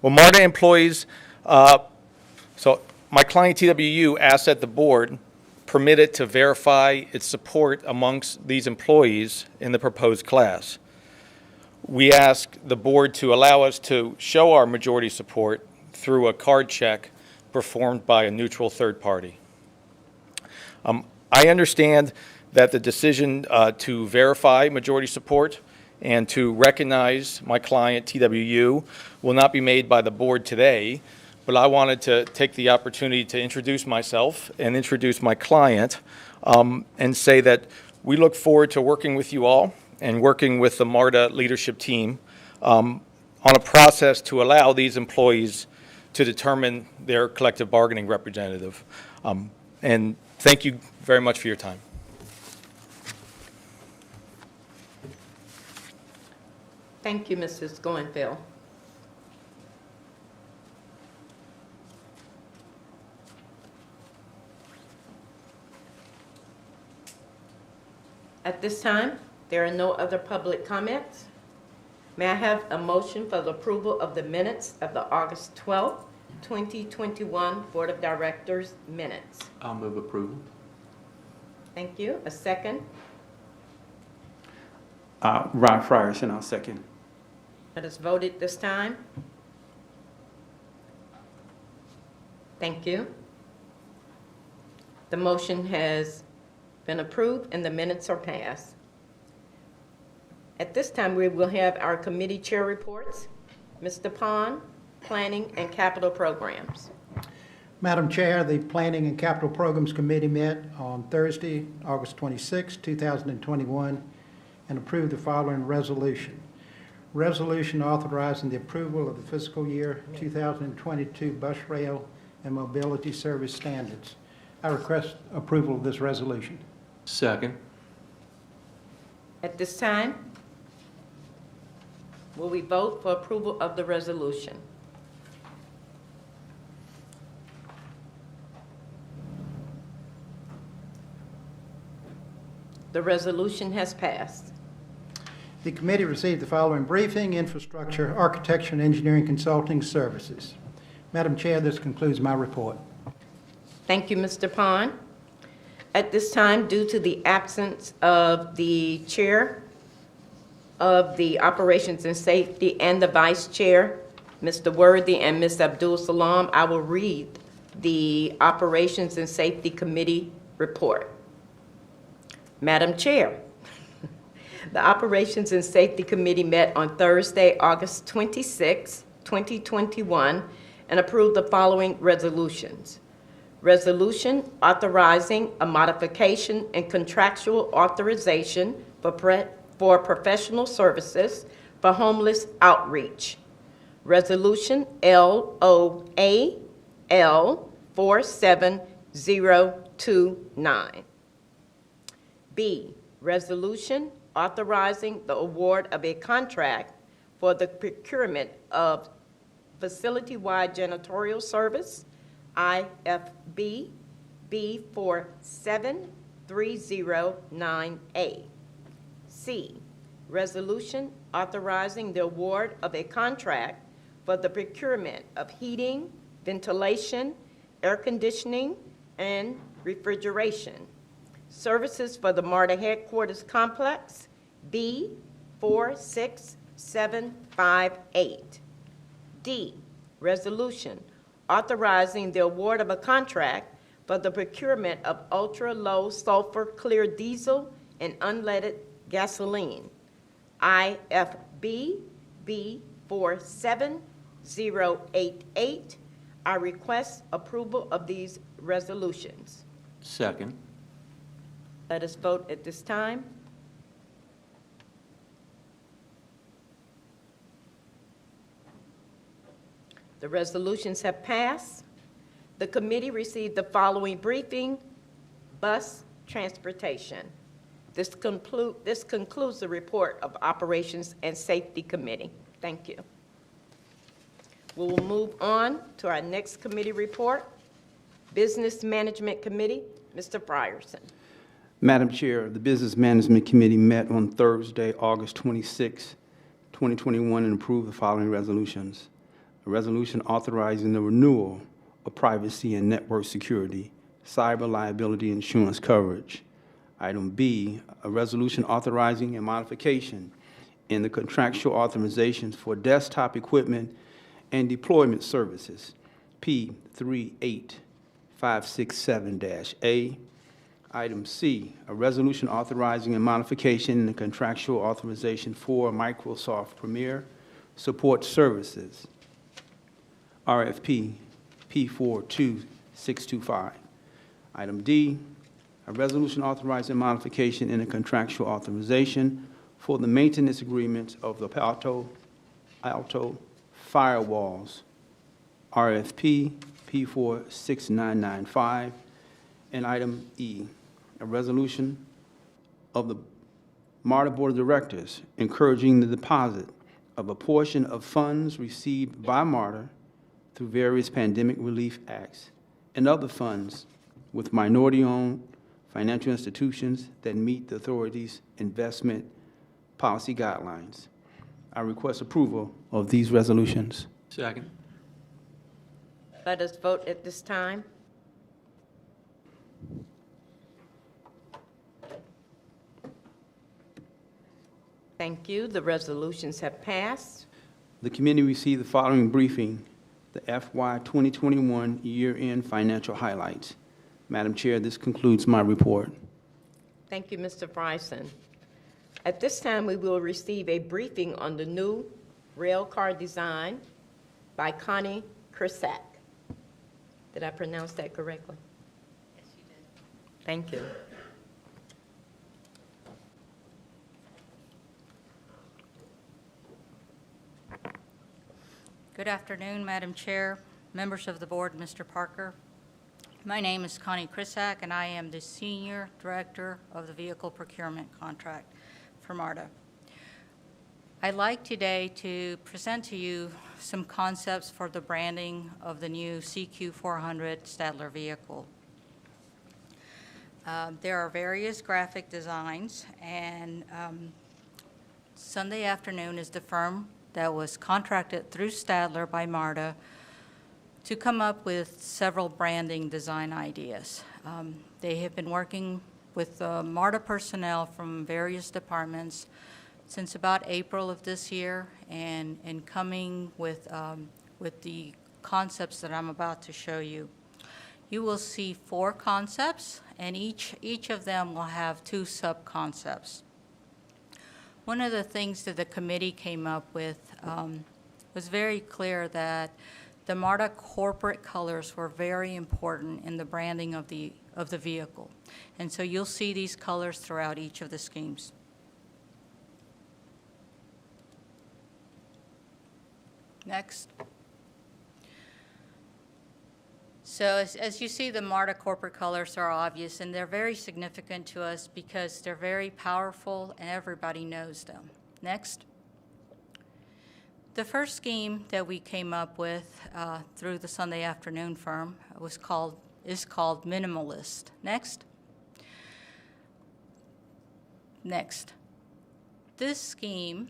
Well, MARTA employees, so my client TWU asked that the board permit it to verify its support amongst these employees in the proposed class. We ask the board to allow us to show our majority support through a card check performed by a neutral third party. I understand that the decision to verify majority support and to recognize my client TWU will not be made by the board today, but I wanted to take the opportunity to introduce myself and introduce my client and say that we look forward to working with you all and working with the MARTA leadership team on a process to allow these employees to determine their collective bargaining representative. And thank you very much for your time. Thank you, Mrs. Schoenfield. At this time, there are no other public comments. May I have a motion for the approval of the minutes of the August 12th, 2021 Board of Directors minutes? I'll move approval. Thank you. A second. Ron Frierson, I'll second. Let us vote at this time. Thank you. The motion has been approved and the minutes are passed. At this time, we will have our committee chair reports. Mr. Pond, Planning and Capital Programs. Madam Chair, the Planning and Capital Programs Committee met on Thursday, August 26, 2021, and approved the following resolution. Resolution authorizing the approval of the fiscal year 2022 bus, rail, and mobility service standards. I request approval of this resolution. Second. At this time, will we vote for approval of the resolution? The resolution has passed. The committee received the following briefing: Infrastructure, Architecture, and Engineering Consulting Services. Madam Chair, this concludes my report. Thank you, Mr. Pond. At this time, due to the absence of the chair of the Operations and Safety and the vice chair, Mr. Worthy and Ms. Abdul Salam, I will read the Operations and Safety Committee report. Madam Chair, the Operations and Safety Committee met on Thursday, August 26, 2021, and approved the following resolutions. Resolution authorizing a modification and contractual authorization for professional services for homeless outreach. Resolution LOAL 47029. B, resolution authorizing the award of a contract for the procurement of facility-wide janitorial service, IFB B47309A. C, resolution authorizing the award of a contract for the procurement of heating, ventilation, air conditioning, and refrigeration services for the MARTA Headquarters Complex, B46758. D, resolution authorizing the award of a contract for the procurement of ultra-low sulfur clear diesel and unleaded gasoline, IFB B47088. I request approval of these resolutions. Second. Let us vote at this time. The resolutions have passed. The committee received the following briefing: bus transportation. This concludes the report of Operations and Safety Committee. Thank you. We will move on to our next committee report, Business Management Committee. Mr. Frierson. Madam Chair, the Business Management Committee met on Thursday, August 26, 2021, and approved the following resolutions. A resolution authorizing the renewal of privacy and network security, cyber liability insurance coverage. Item B, a resolution authorizing a modification in the contractual authorizations for desktop equipment and deployment services, P38567-A. Item C, a resolution authorizing a modification in the contractual authorization for Microsoft Premier Support Services, RFP P42625. Item D, a resolution authorizing modification in the contractual authorization for the maintenance agreements of the Alto firewalls, RFP P46995. And item E, a resolution of the MARTA Board of Directors encouraging the deposit of a portion of funds received by MARTA through various pandemic relief acts and other funds with minority-owned financial institutions that meet the authority's investment policy guidelines. I request approval of these resolutions. Second. Let us vote at this time. Thank you. The resolutions have passed. The committee received the following briefing, the FY 2021 year-end financial highlights. Madam Chair, this concludes my report. Thank you, Mr. Bryson. At this time, we will receive a briefing on the new rail car design by Connie Krisak. Did I pronounce that correctly? Yes, you did. Thank you. Good afternoon, Madam Chair, members of the board, Mr. Parker. My name is Connie Krisak, and I am the Senior Director of the Vehicle Procurement Contract for MARTA. I'd like today to present to you some concepts for the branding of the new CQ400 Stadler vehicle. There are various graphic designs, and Sunday Afternoon is the firm that was contracted through Stadler by MARTA to come up with several branding design ideas. They have been working with MARTA personnel from various departments since about April of this year, and coming with the concepts that I'm about to show you. You will see 4 concepts, and each of them will have 2 sub-concepts. One of the things that the committee came up with was very clear that the MARTA corporate colors were very important in the branding of the vehicle. And so you'll see these colors throughout each of the schemes. Next. So as you see, the MARTA corporate colors are obvious, and they're very significant to us because they're very powerful and everybody knows them. Next. The first scheme that we came up with through the Sunday Afternoon firm is called Minimalist. Next. Next. This scheme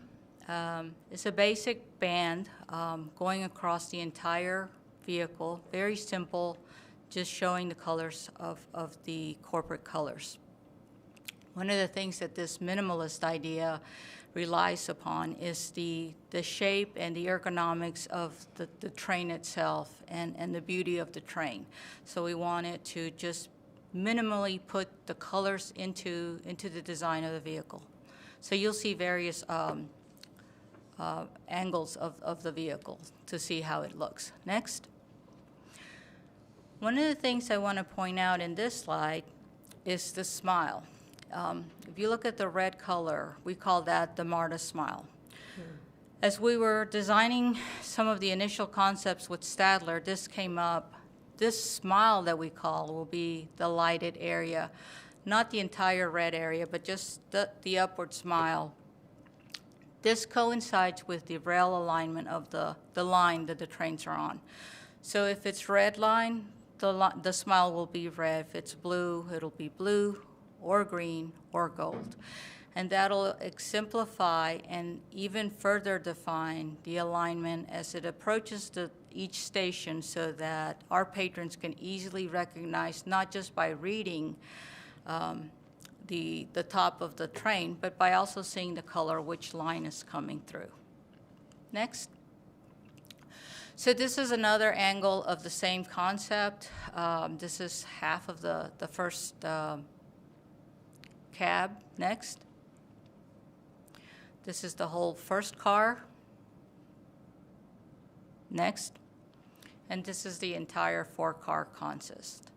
is a basic band going across the entire vehicle, very simple, just showing the colors of the corporate colors. One of the things that this minimalist idea relies upon is the shape and the ergonomics of the train itself and the beauty of the train. So we wanted to just minimally put the colors into the design of the vehicle. So you'll see various angles of the vehicle to see how it looks. Next. One of the things I want to point out in this slide is the smile. If you look at the red color, we call that the MARTA smile. As we were designing some of the initial concepts with Stadler, this came up. This smile that we call will be the lighted area, not the entire red area, but just the upward smile. This coincides with the rail alignment of the line that the trains are on. So if it's red line, the smile will be red. If it's blue, it'll be blue or green or gold. And that'll exemplify and even further define the alignment as it approaches each station so that our patrons can easily recognize, not just by reading the top of the train, but by also seeing the color which line is coming through. Next. So this is another angle of the same concept. This is half of the first cab. Next. This is the whole first car. Next. And this is the entire 4-car consist.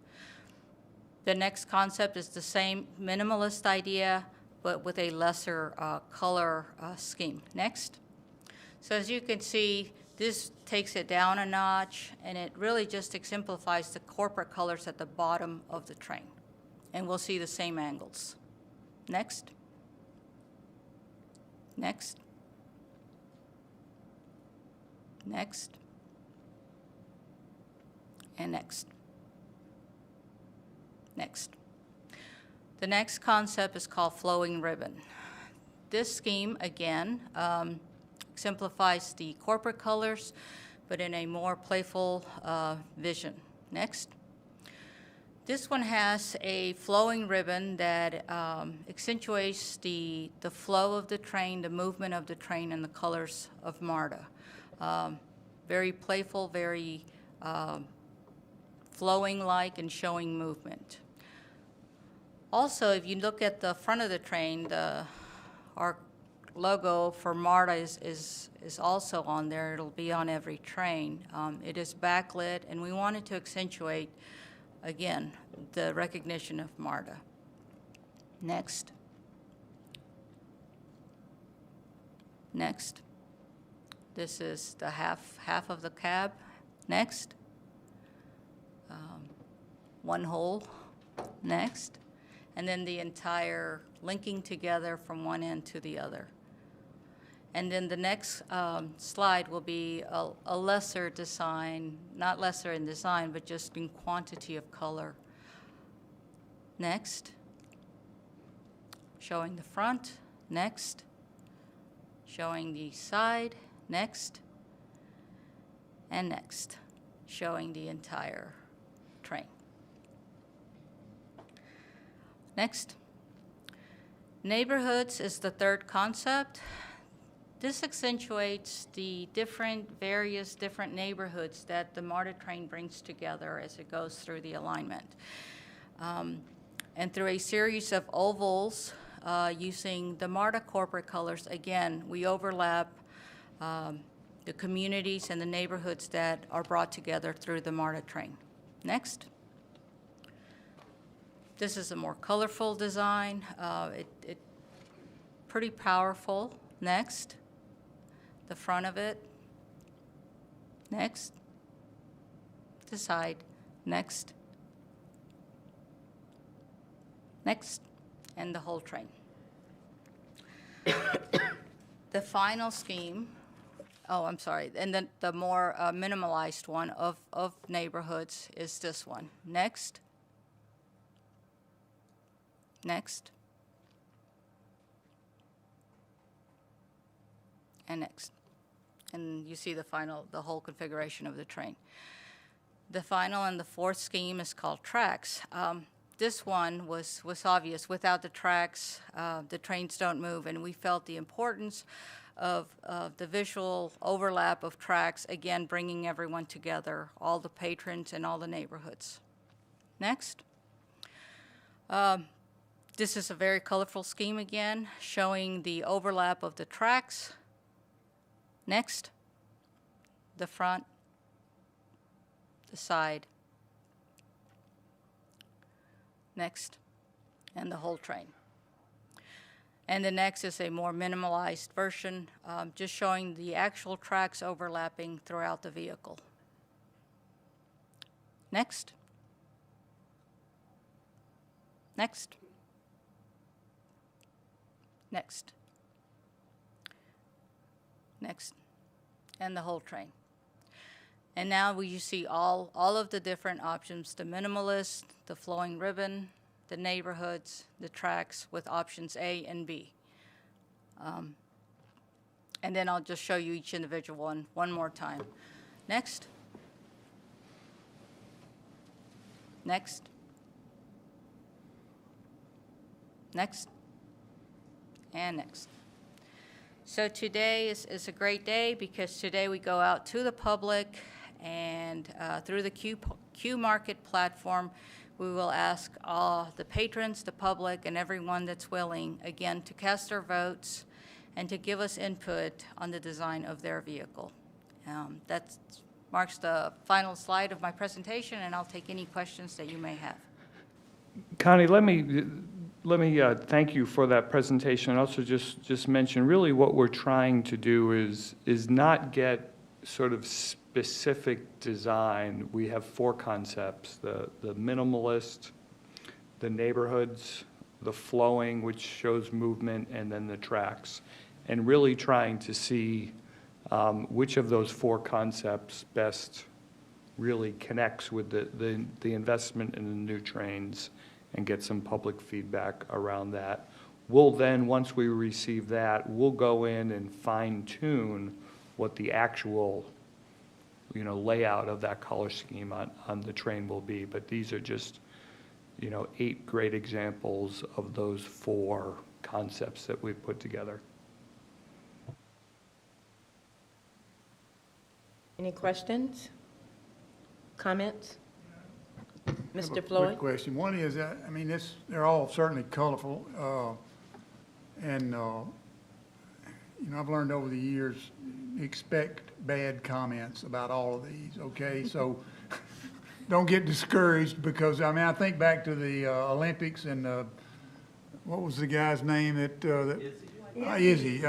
The next concept is the same minimalist idea, but with a lesser color scheme. Next. So as you can see, this takes it down a notch, and it really just exemplifies the corporate colors at the bottom of the train. And we'll see the same angles. Next. Next. Next. And next. Next. The next concept is called flowing ribbon. This scheme, again, exemplifies the corporate colors, but in a more playful vision. Next. This one has a flowing ribbon that accentuates the flow of the train, the movement of the train, and the colors of MARTA. Very playful, very flowing-like and showing movement. Also, if you look at the front of the train, our logo for MARTA is also on there. It'll be on every train. It is backlit, and we wanted to accentuate, again, the recognition of MARTA. Next. Next. This is the half of the cab. Next. One hole. Next. And then the entire linking together from one end to the other. And then the next slide will be a lesser design, not lesser in design, but just in quantity of color. Next. Showing the front. Next. Showing the side. Next. And next. Showing the entire train. Next. Neighborhoods is the third concept. This accentuates the various different neighborhoods that the MARTA train brings together as it goes through the alignment. And through a series of ovals using the MARTA corporate colors, again, we overlap the communities and the neighborhoods that are brought together through the MARTA train. Next. This is a more colorful design. It pretty powerful. Next. The front of it. Next. The side. Next. Next. And the whole train. The final scheme, I'm sorry, and then the more minimalized one of neighborhoods is this one. Next. Next. And next. And you see the whole configuration of the train. The final and the fourth scheme is called tracks. This one was obvious. Without the tracks, the trains don't move, and we felt the importance of the visual overlap of tracks, again, bringing everyone together, all the patrons and all the neighborhoods. Next. This is a very colorful scheme again, showing the overlap of the tracks. Next, the front, the side. Next, and the whole train. And the next is a more minimalized version, just showing the actual tracks overlapping throughout the vehicle. Next. Next. Next. Next. And the whole train. And now you see all of the different options, the minimalist, the flowing ribbon, the neighborhoods, the tracks with options A and B. And then I'll just show you each individual one more time. Next. Next. Next. And next. So today is a great day because today we go out to the public and through the Q Market platform, we will ask all the patrons, the public, and everyone that's willing, again, to cast their votes and to give us input on the design of their vehicle. That marks the final slide of my presentation, and I'll take any questions that you may have. Connie, let me thank you for that presentation, and also just mention really what we're trying to do is not get sort of specific design. We have four concepts: the minimalist, the neighborhoods, the flowing, which shows movement, and then the tracks, and really trying to see which of those four concepts best really connects with the investment in the new trains and get some public feedback around that. We'll then, once we receive that, we'll go in and fine-tune what the actual, layout of that color scheme on the train will be. But these are just, 8 great examples of those 4 concepts that we've put together. Any questions? Comments? I have a Mr. quick Floyd? question. One is, they're all certainly colorful, and I've learned over the years, expect bad comments about all of these, okay? So don't get discouraged because, I think back to the Olympics and, what was the guy's name that? Izzy.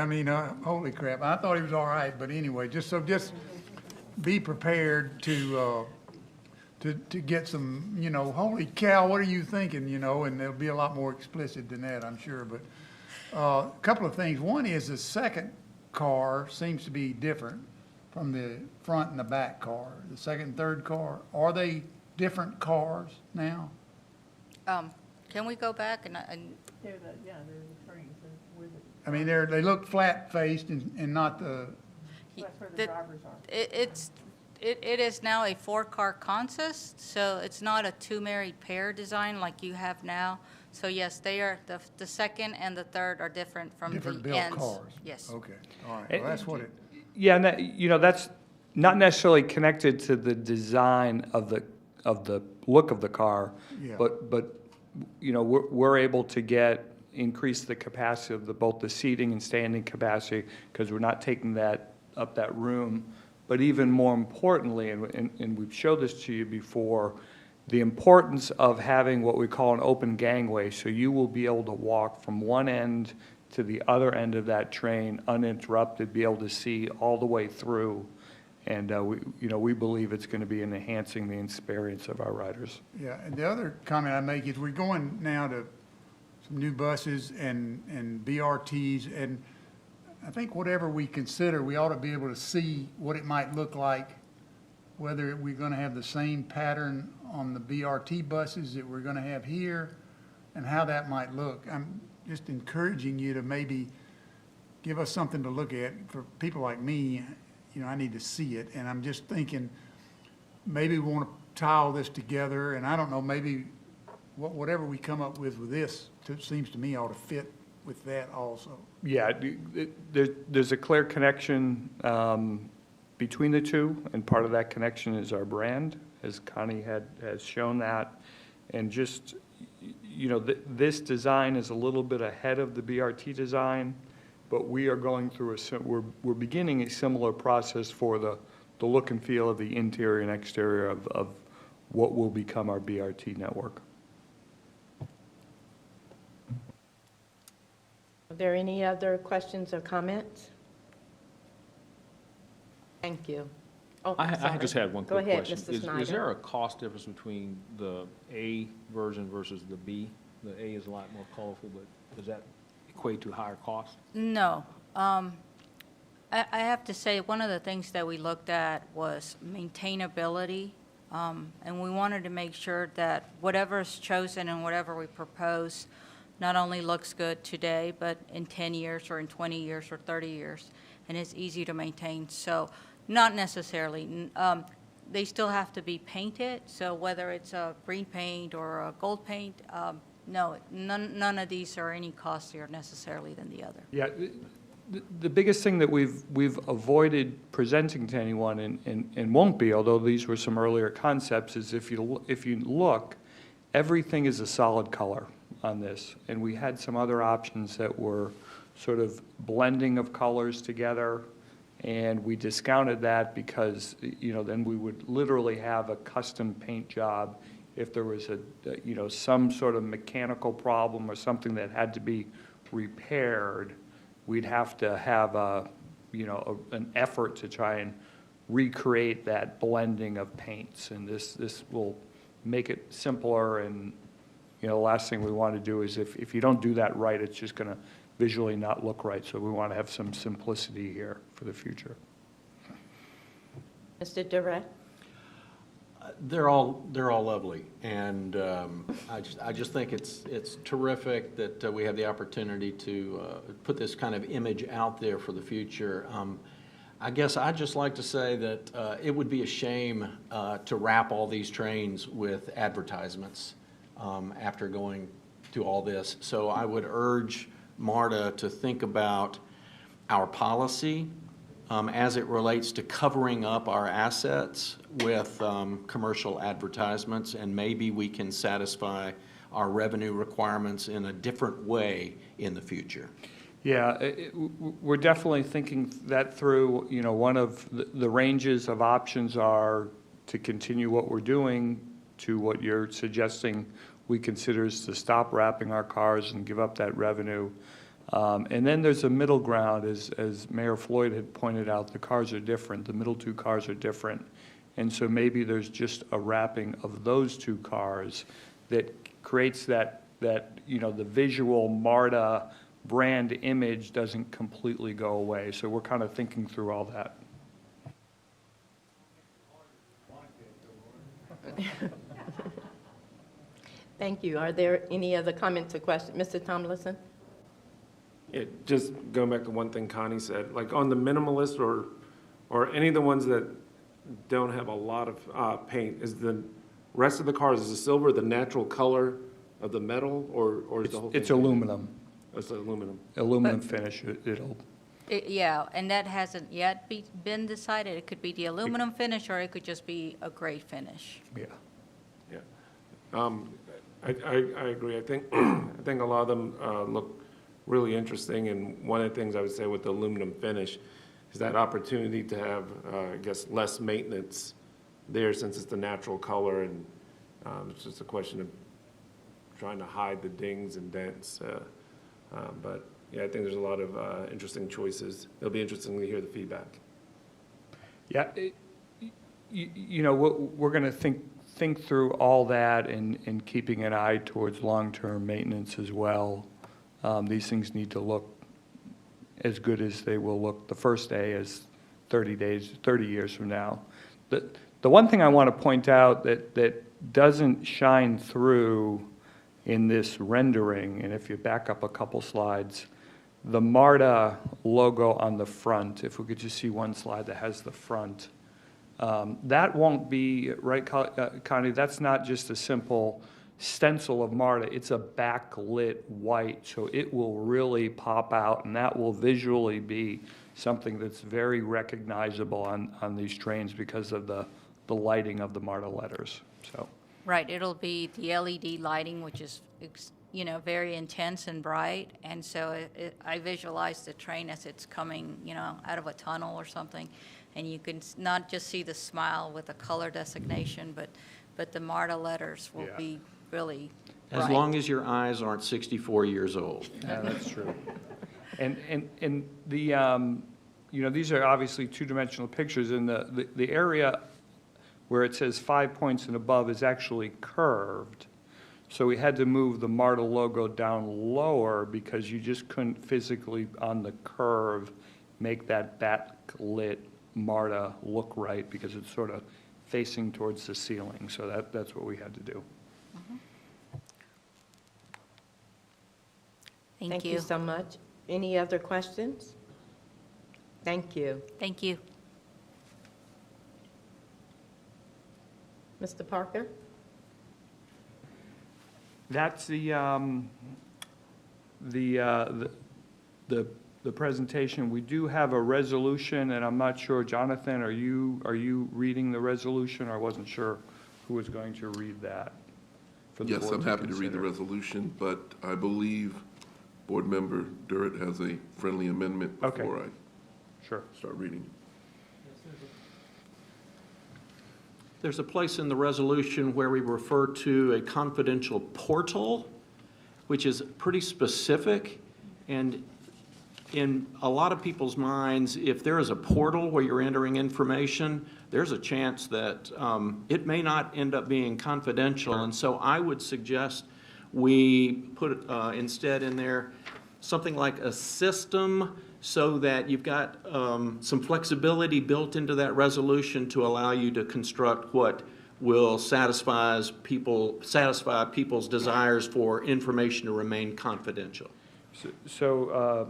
Holy crap. I thought he was all right, but anyway, just be prepared to get some, holy cow, what are you thinking, and they'll be a lot more explicit than that, I'm sure. But a couple of things. One is the second car seems to be different from the front and the back car. The second and third car, are they different cars now? Can we go back and They're the trains, with it. They look flat-faced and not the, That's where the The- drivers are. It is now a 4-car consist, so it's not a 2 married pair design like you have now. So yes, they are, the second and the third are different from the ends. different built cars? Yes. Okay, all right, well, that's what it, Yeah, and that, that's not necessarily connected to the design of the look of the car, Yeah. but we're able to increase the capacity of both the seating and standing capacity because we're not taking that room. But even more importantly, and we've showed this to you before, the importance of having what we call an open gangway, so you will be able to walk from one end to the other end of that train uninterrupted, be able to see all the way through. And we believe it's going to be enhancing the experience of our riders. yeah. And the other comment I make is we're going now to some new buses and BRTs, and I think whatever we consider, we ought to be able to see what it might look like, whether we're going to have the same pattern on the BRT buses that we're going to have here, and how that might look. I'm just encouraging you to maybe give us something to look at. For people like me, I need to see it, and I'm just thinking, maybe we want to tie all this together, and I don't know, maybe whatever we come up with this, it seems to me ought to fit with that also. Yeah, there's a clear connection between the two, and part of that connection is our brand, as Connie has shown that. And just, this design is a little bit ahead of the BRT design, but we are going through we're beginning a similar process for the look and feel of the interior and exterior of what will become our BRT network. Are there any other questions or comments? Thank you. Oh, I sorry. just had one quick Go ahead, question. Mr. Snyder. Is there a cost difference between the A version versus the B? The A is a lot more colorful, but does that equate to higher cost? No. I have to say, one of the things that we looked at was maintainability, and we wanted to make sure that whatever is chosen and whatever we propose not only looks good today, but in 10 years or in 20 years or 30 years, and it's easy to maintain. So not necessarily. They still have to be painted, so whether it's a green paint or a gold paint, no, none of these are any costlier necessarily than the other. Yeah, the biggest thing that we've avoided presenting to anyone and won't be, although these were some earlier concepts, is if you look, everything is a solid color on this. And we had some other options that were sort of blending of colors together, and we discounted that because, then we would literally have a custom paint job if there was some sort of mechanical problem or something that had to be repaired. We'd have to have an effort to try and recreate that blending of paints, and this will make it simpler. And the last thing we want to do is if you don't do that right, it's just going to visually not look right. So we want to have some simplicity here for the future. Mr. Durrett? They're all lovely, and I just think it's terrific that we have the opportunity to put this kind of image out there for the future. I guess I'd just like to say that it would be a shame to wrap all these trains with advertisements after going through all this. So I would urge MARTA to think about our policy as it relates to covering up our assets with commercial advertisements, and maybe we can satisfy our revenue requirements in a different way in the future. Yeah, we're definitely thinking that through. You know, one of the ranges of options are to continue what we're doing, to what you're suggesting we consider is to stop wrapping our cars and give up that revenue. And then there's a middle ground, as Mayor Floyd had pointed out, the cars are different, the middle two cars are different. And so maybe there's just a wrapping of those two cars that creates that you know, the visual MARTA brand image doesn't completely go away. So we're kind of thinking through all that. Thank you. Are there any other comments or questions? Mr. Tomlinson? Just going back to one thing Connie said, like on the minimalist or any of the ones that don't have a lot of paint, is the rest of the cars, is the silver the natural color of the metal, or is the whole thing? It's aluminum. It's aluminum. Aluminum finish. It'll. Yeah, and that hasn't yet been decided. It could be the aluminum finish, or it could just be a gray finish. Yeah. Yeah. I agree. I think a lot of them look really interesting, and one of the things I would say with the aluminum finish is that opportunity to have, I guess, less maintenance there, since it's the natural color, and it's just a question of trying to hide the dings and dents. But yeah, I think there's a lot of interesting choices. It'll be interesting to hear the feedback. Yeah, you know, we're going to think through all that and keeping an eye towards long-term maintenance as well. These things need to look as good as they will look the first day as 30 years from now. The one thing I want to point out that doesn't shine through in this rendering, and if you back up a couple slides, the MARTA logo on the front, if we could just see one slide that has the front, that won't be, right, Connie, that's not just a simple stencil of MARTA, it's a backlit white, so it will really pop out, and that will visually be something that's very recognizable on these trains because of the lighting of the MARTA letters. So. Right, it'll be the LED lighting, which is, you know, very intense and bright, and so I visualize the train as it's coming, you know, out of a tunnel or something, and you can not just see the smile with a color designation, but the MARTA letters will be really bright. As long as your eyes aren't 64 years old. Yeah, that's true. And the, you know, these are obviously two-dimensional pictures, and the area where it says 5 points and above is actually curved. So we had to move the MARTA logo down lower because you just couldn't physically, on the curve, make that backlit MARTA look right because it's sort of facing towards the ceiling. So that's what we had to do. Thank you. Thank you so much. Any other questions? Thank you. Thank you. Mr. Parker? That's the presentation. We do have a resolution, and I'm not sure, Jonathan, are you reading the resolution? I wasn't sure who was going to read that. For the Yes, board I'm happy to read the consider. resolution, but I believe Board Member Durrett has a friendly amendment Okay. before I Sure. start reading. There's a place in the resolution where we refer to a confidential portal, which is pretty specific. And in a lot of people's minds, if there is a portal where you're entering information, there's a chance that it may not end up being confidential. And so I would suggest we put instead in there something like a system, so that you've got some flexibility built into that resolution to allow you to construct what will satisfy people's desires for information to remain confidential. So,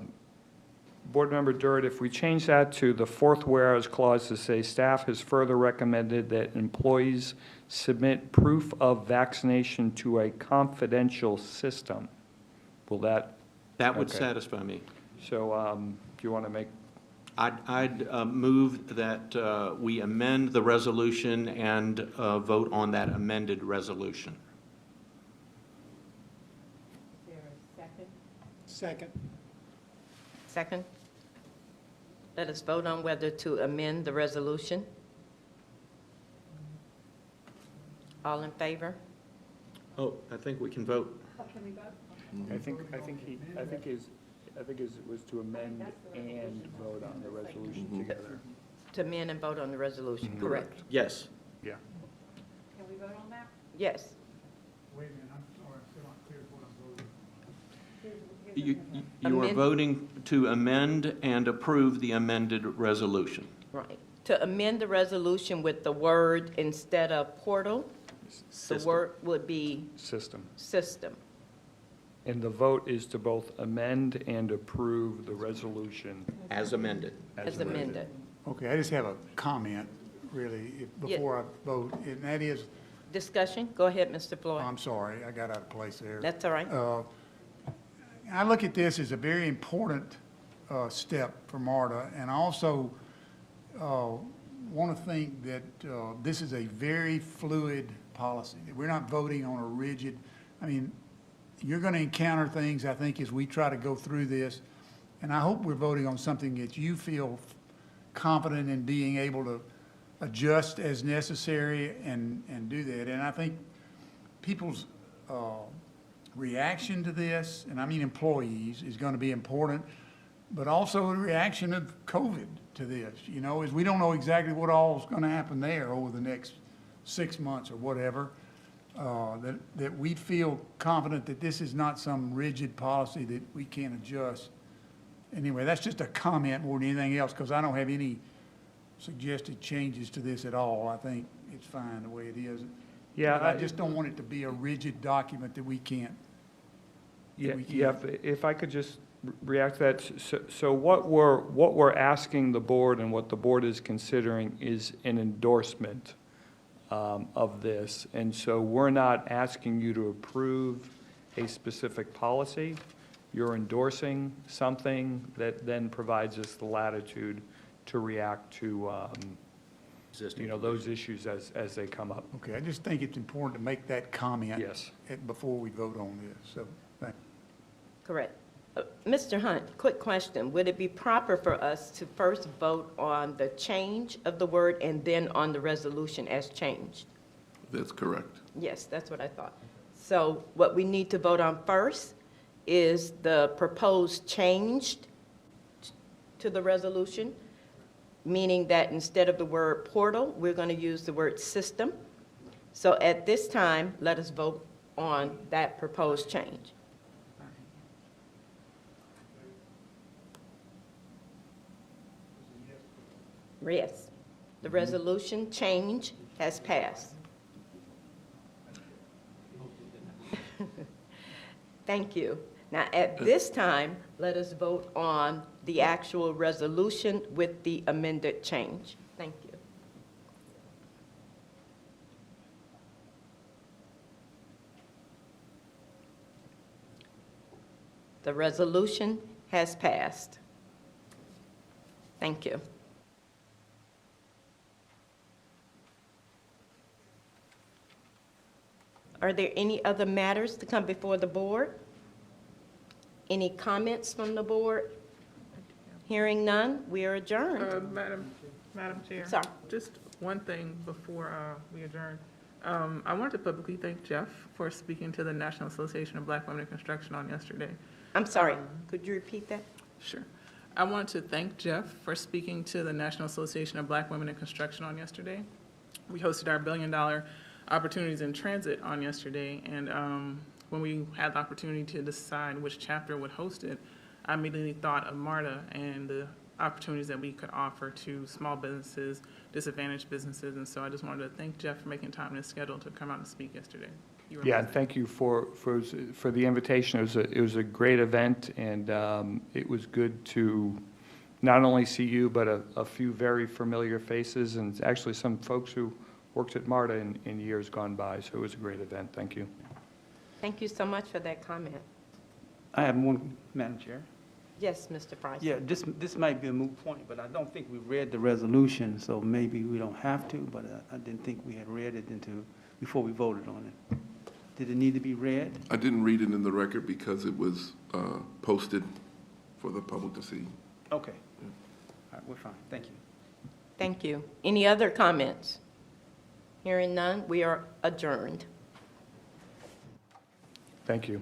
Board Member Durrett, if we change that to the fourth whereas clause to say, staff has further recommended that employees submit proof of vaccination to a confidential system, will that? That would Okay. satisfy me. So, do you want to make? I'd move that we amend the resolution and vote on that amended resolution. Is there a second? Second. Second? Let us vote on whether to amend the resolution. All in favor? Oh, I think we can vote. I think it was to amend and vote on the resolution together. To amend and vote on the resolution, correct? Yes. Yeah. Can we vote on that? Yes. Wait a minute, I'm sorry, I'm still not clear what I'm voting. You are Amend- voting to amend and approve the amended resolution. Right. To amend the resolution with the word, instead of portal, the System. word would be System. system. And the vote is to both amend and approve the resolution As amended. As amended. Okay, I just have a comment, really, before I vote, and that is, Discussion? Go ahead, Mr. Floyd. I'm sorry, I got out of place there. That's all right. I look at this as a very important step for MARTA, and I also want to think that this is a very fluid policy, that we're not voting on a rigid, I mean, you're going to encounter things, I think, as we try to go through this, and I hope we're voting on something that you feel confident in being able to adjust as necessary and do that. And I think people's reaction to this, and I mean employees, is going to be important, but also the reaction of COVID to this, you know, is we don't know exactly what all is going to happen there over the next 6 months or whatever, that we feel confident that this is not some rigid policy that we can't adjust. Anyway, that's just a comment more than anything else, because I don't have any suggested changes to this at all. I think it's fine the way it is. Yeah, But I just don't want it to be a rigid document that we can't. Yeah, if I could just react to that. So what we're asking the board and what the board is considering is an endorsement of this. And so we're not asking you to approve a specific policy. You're endorsing something that then provides us the latitude to react to, those issues as they come up. Okay, I just think it's important to make that comment. Yes. Before we vote on this, so, thank you. Correct. Mr. Hunt, quick question. Would it be proper for us to first vote on the change of the word and then on the resolution as changed? That's correct. Yes, that's what I thought. So what we need to vote on first is the proposed change to the resolution, meaning that instead of the word portal, we're going to use the word system. So at this time, let us vote on that proposed change. Yes, the resolution change has passed. Thank you. Now, at this time, let us vote on the actual resolution with the amended change. Thank you. The resolution has passed. Thank you. Are there any other matters to come before the board? Any comments from the board? Hearing none, we are adjourned. Madam Chair. Sorry. Just one thing before we adjourn. I wanted to publicly thank Jeff for speaking to the National Association of Black Women in Construction on yesterday. I'm sorry, could you repeat that? Sure. I wanted to thank Jeff for speaking to the National Association of Black Women in Construction on yesterday. We hosted our $1 billion Opportunities in Transit on yesterday, and when we had the opportunity to decide which chapter would host it, I immediately thought of MARTA and the opportunities that we could offer to small businesses, disadvantaged businesses. And so I just wanted to thank Jeff for making time in his schedule to come out and speak yesterday. You were Yeah, amazing. thank you for the invitation. It was a great event, and it was good to not only see you, but a few very familiar faces, and actually some folks who worked at MARTA in years gone by. So it was a great event. Thank you. Thank you so much for that comment. I have one, Madam Chair. Yes, Mr. Price. Yeah, this might be a moot point, but I don't think we read the resolution, so maybe we don't have to, but I didn't think we had read it before we voted on it. Did it need to be read? I didn't read it in the record because it was posted for the public to see. Okay. All right, we're fine. Thank you. Thank you. Any other comments? Hearing none, we are adjourned. Thank you.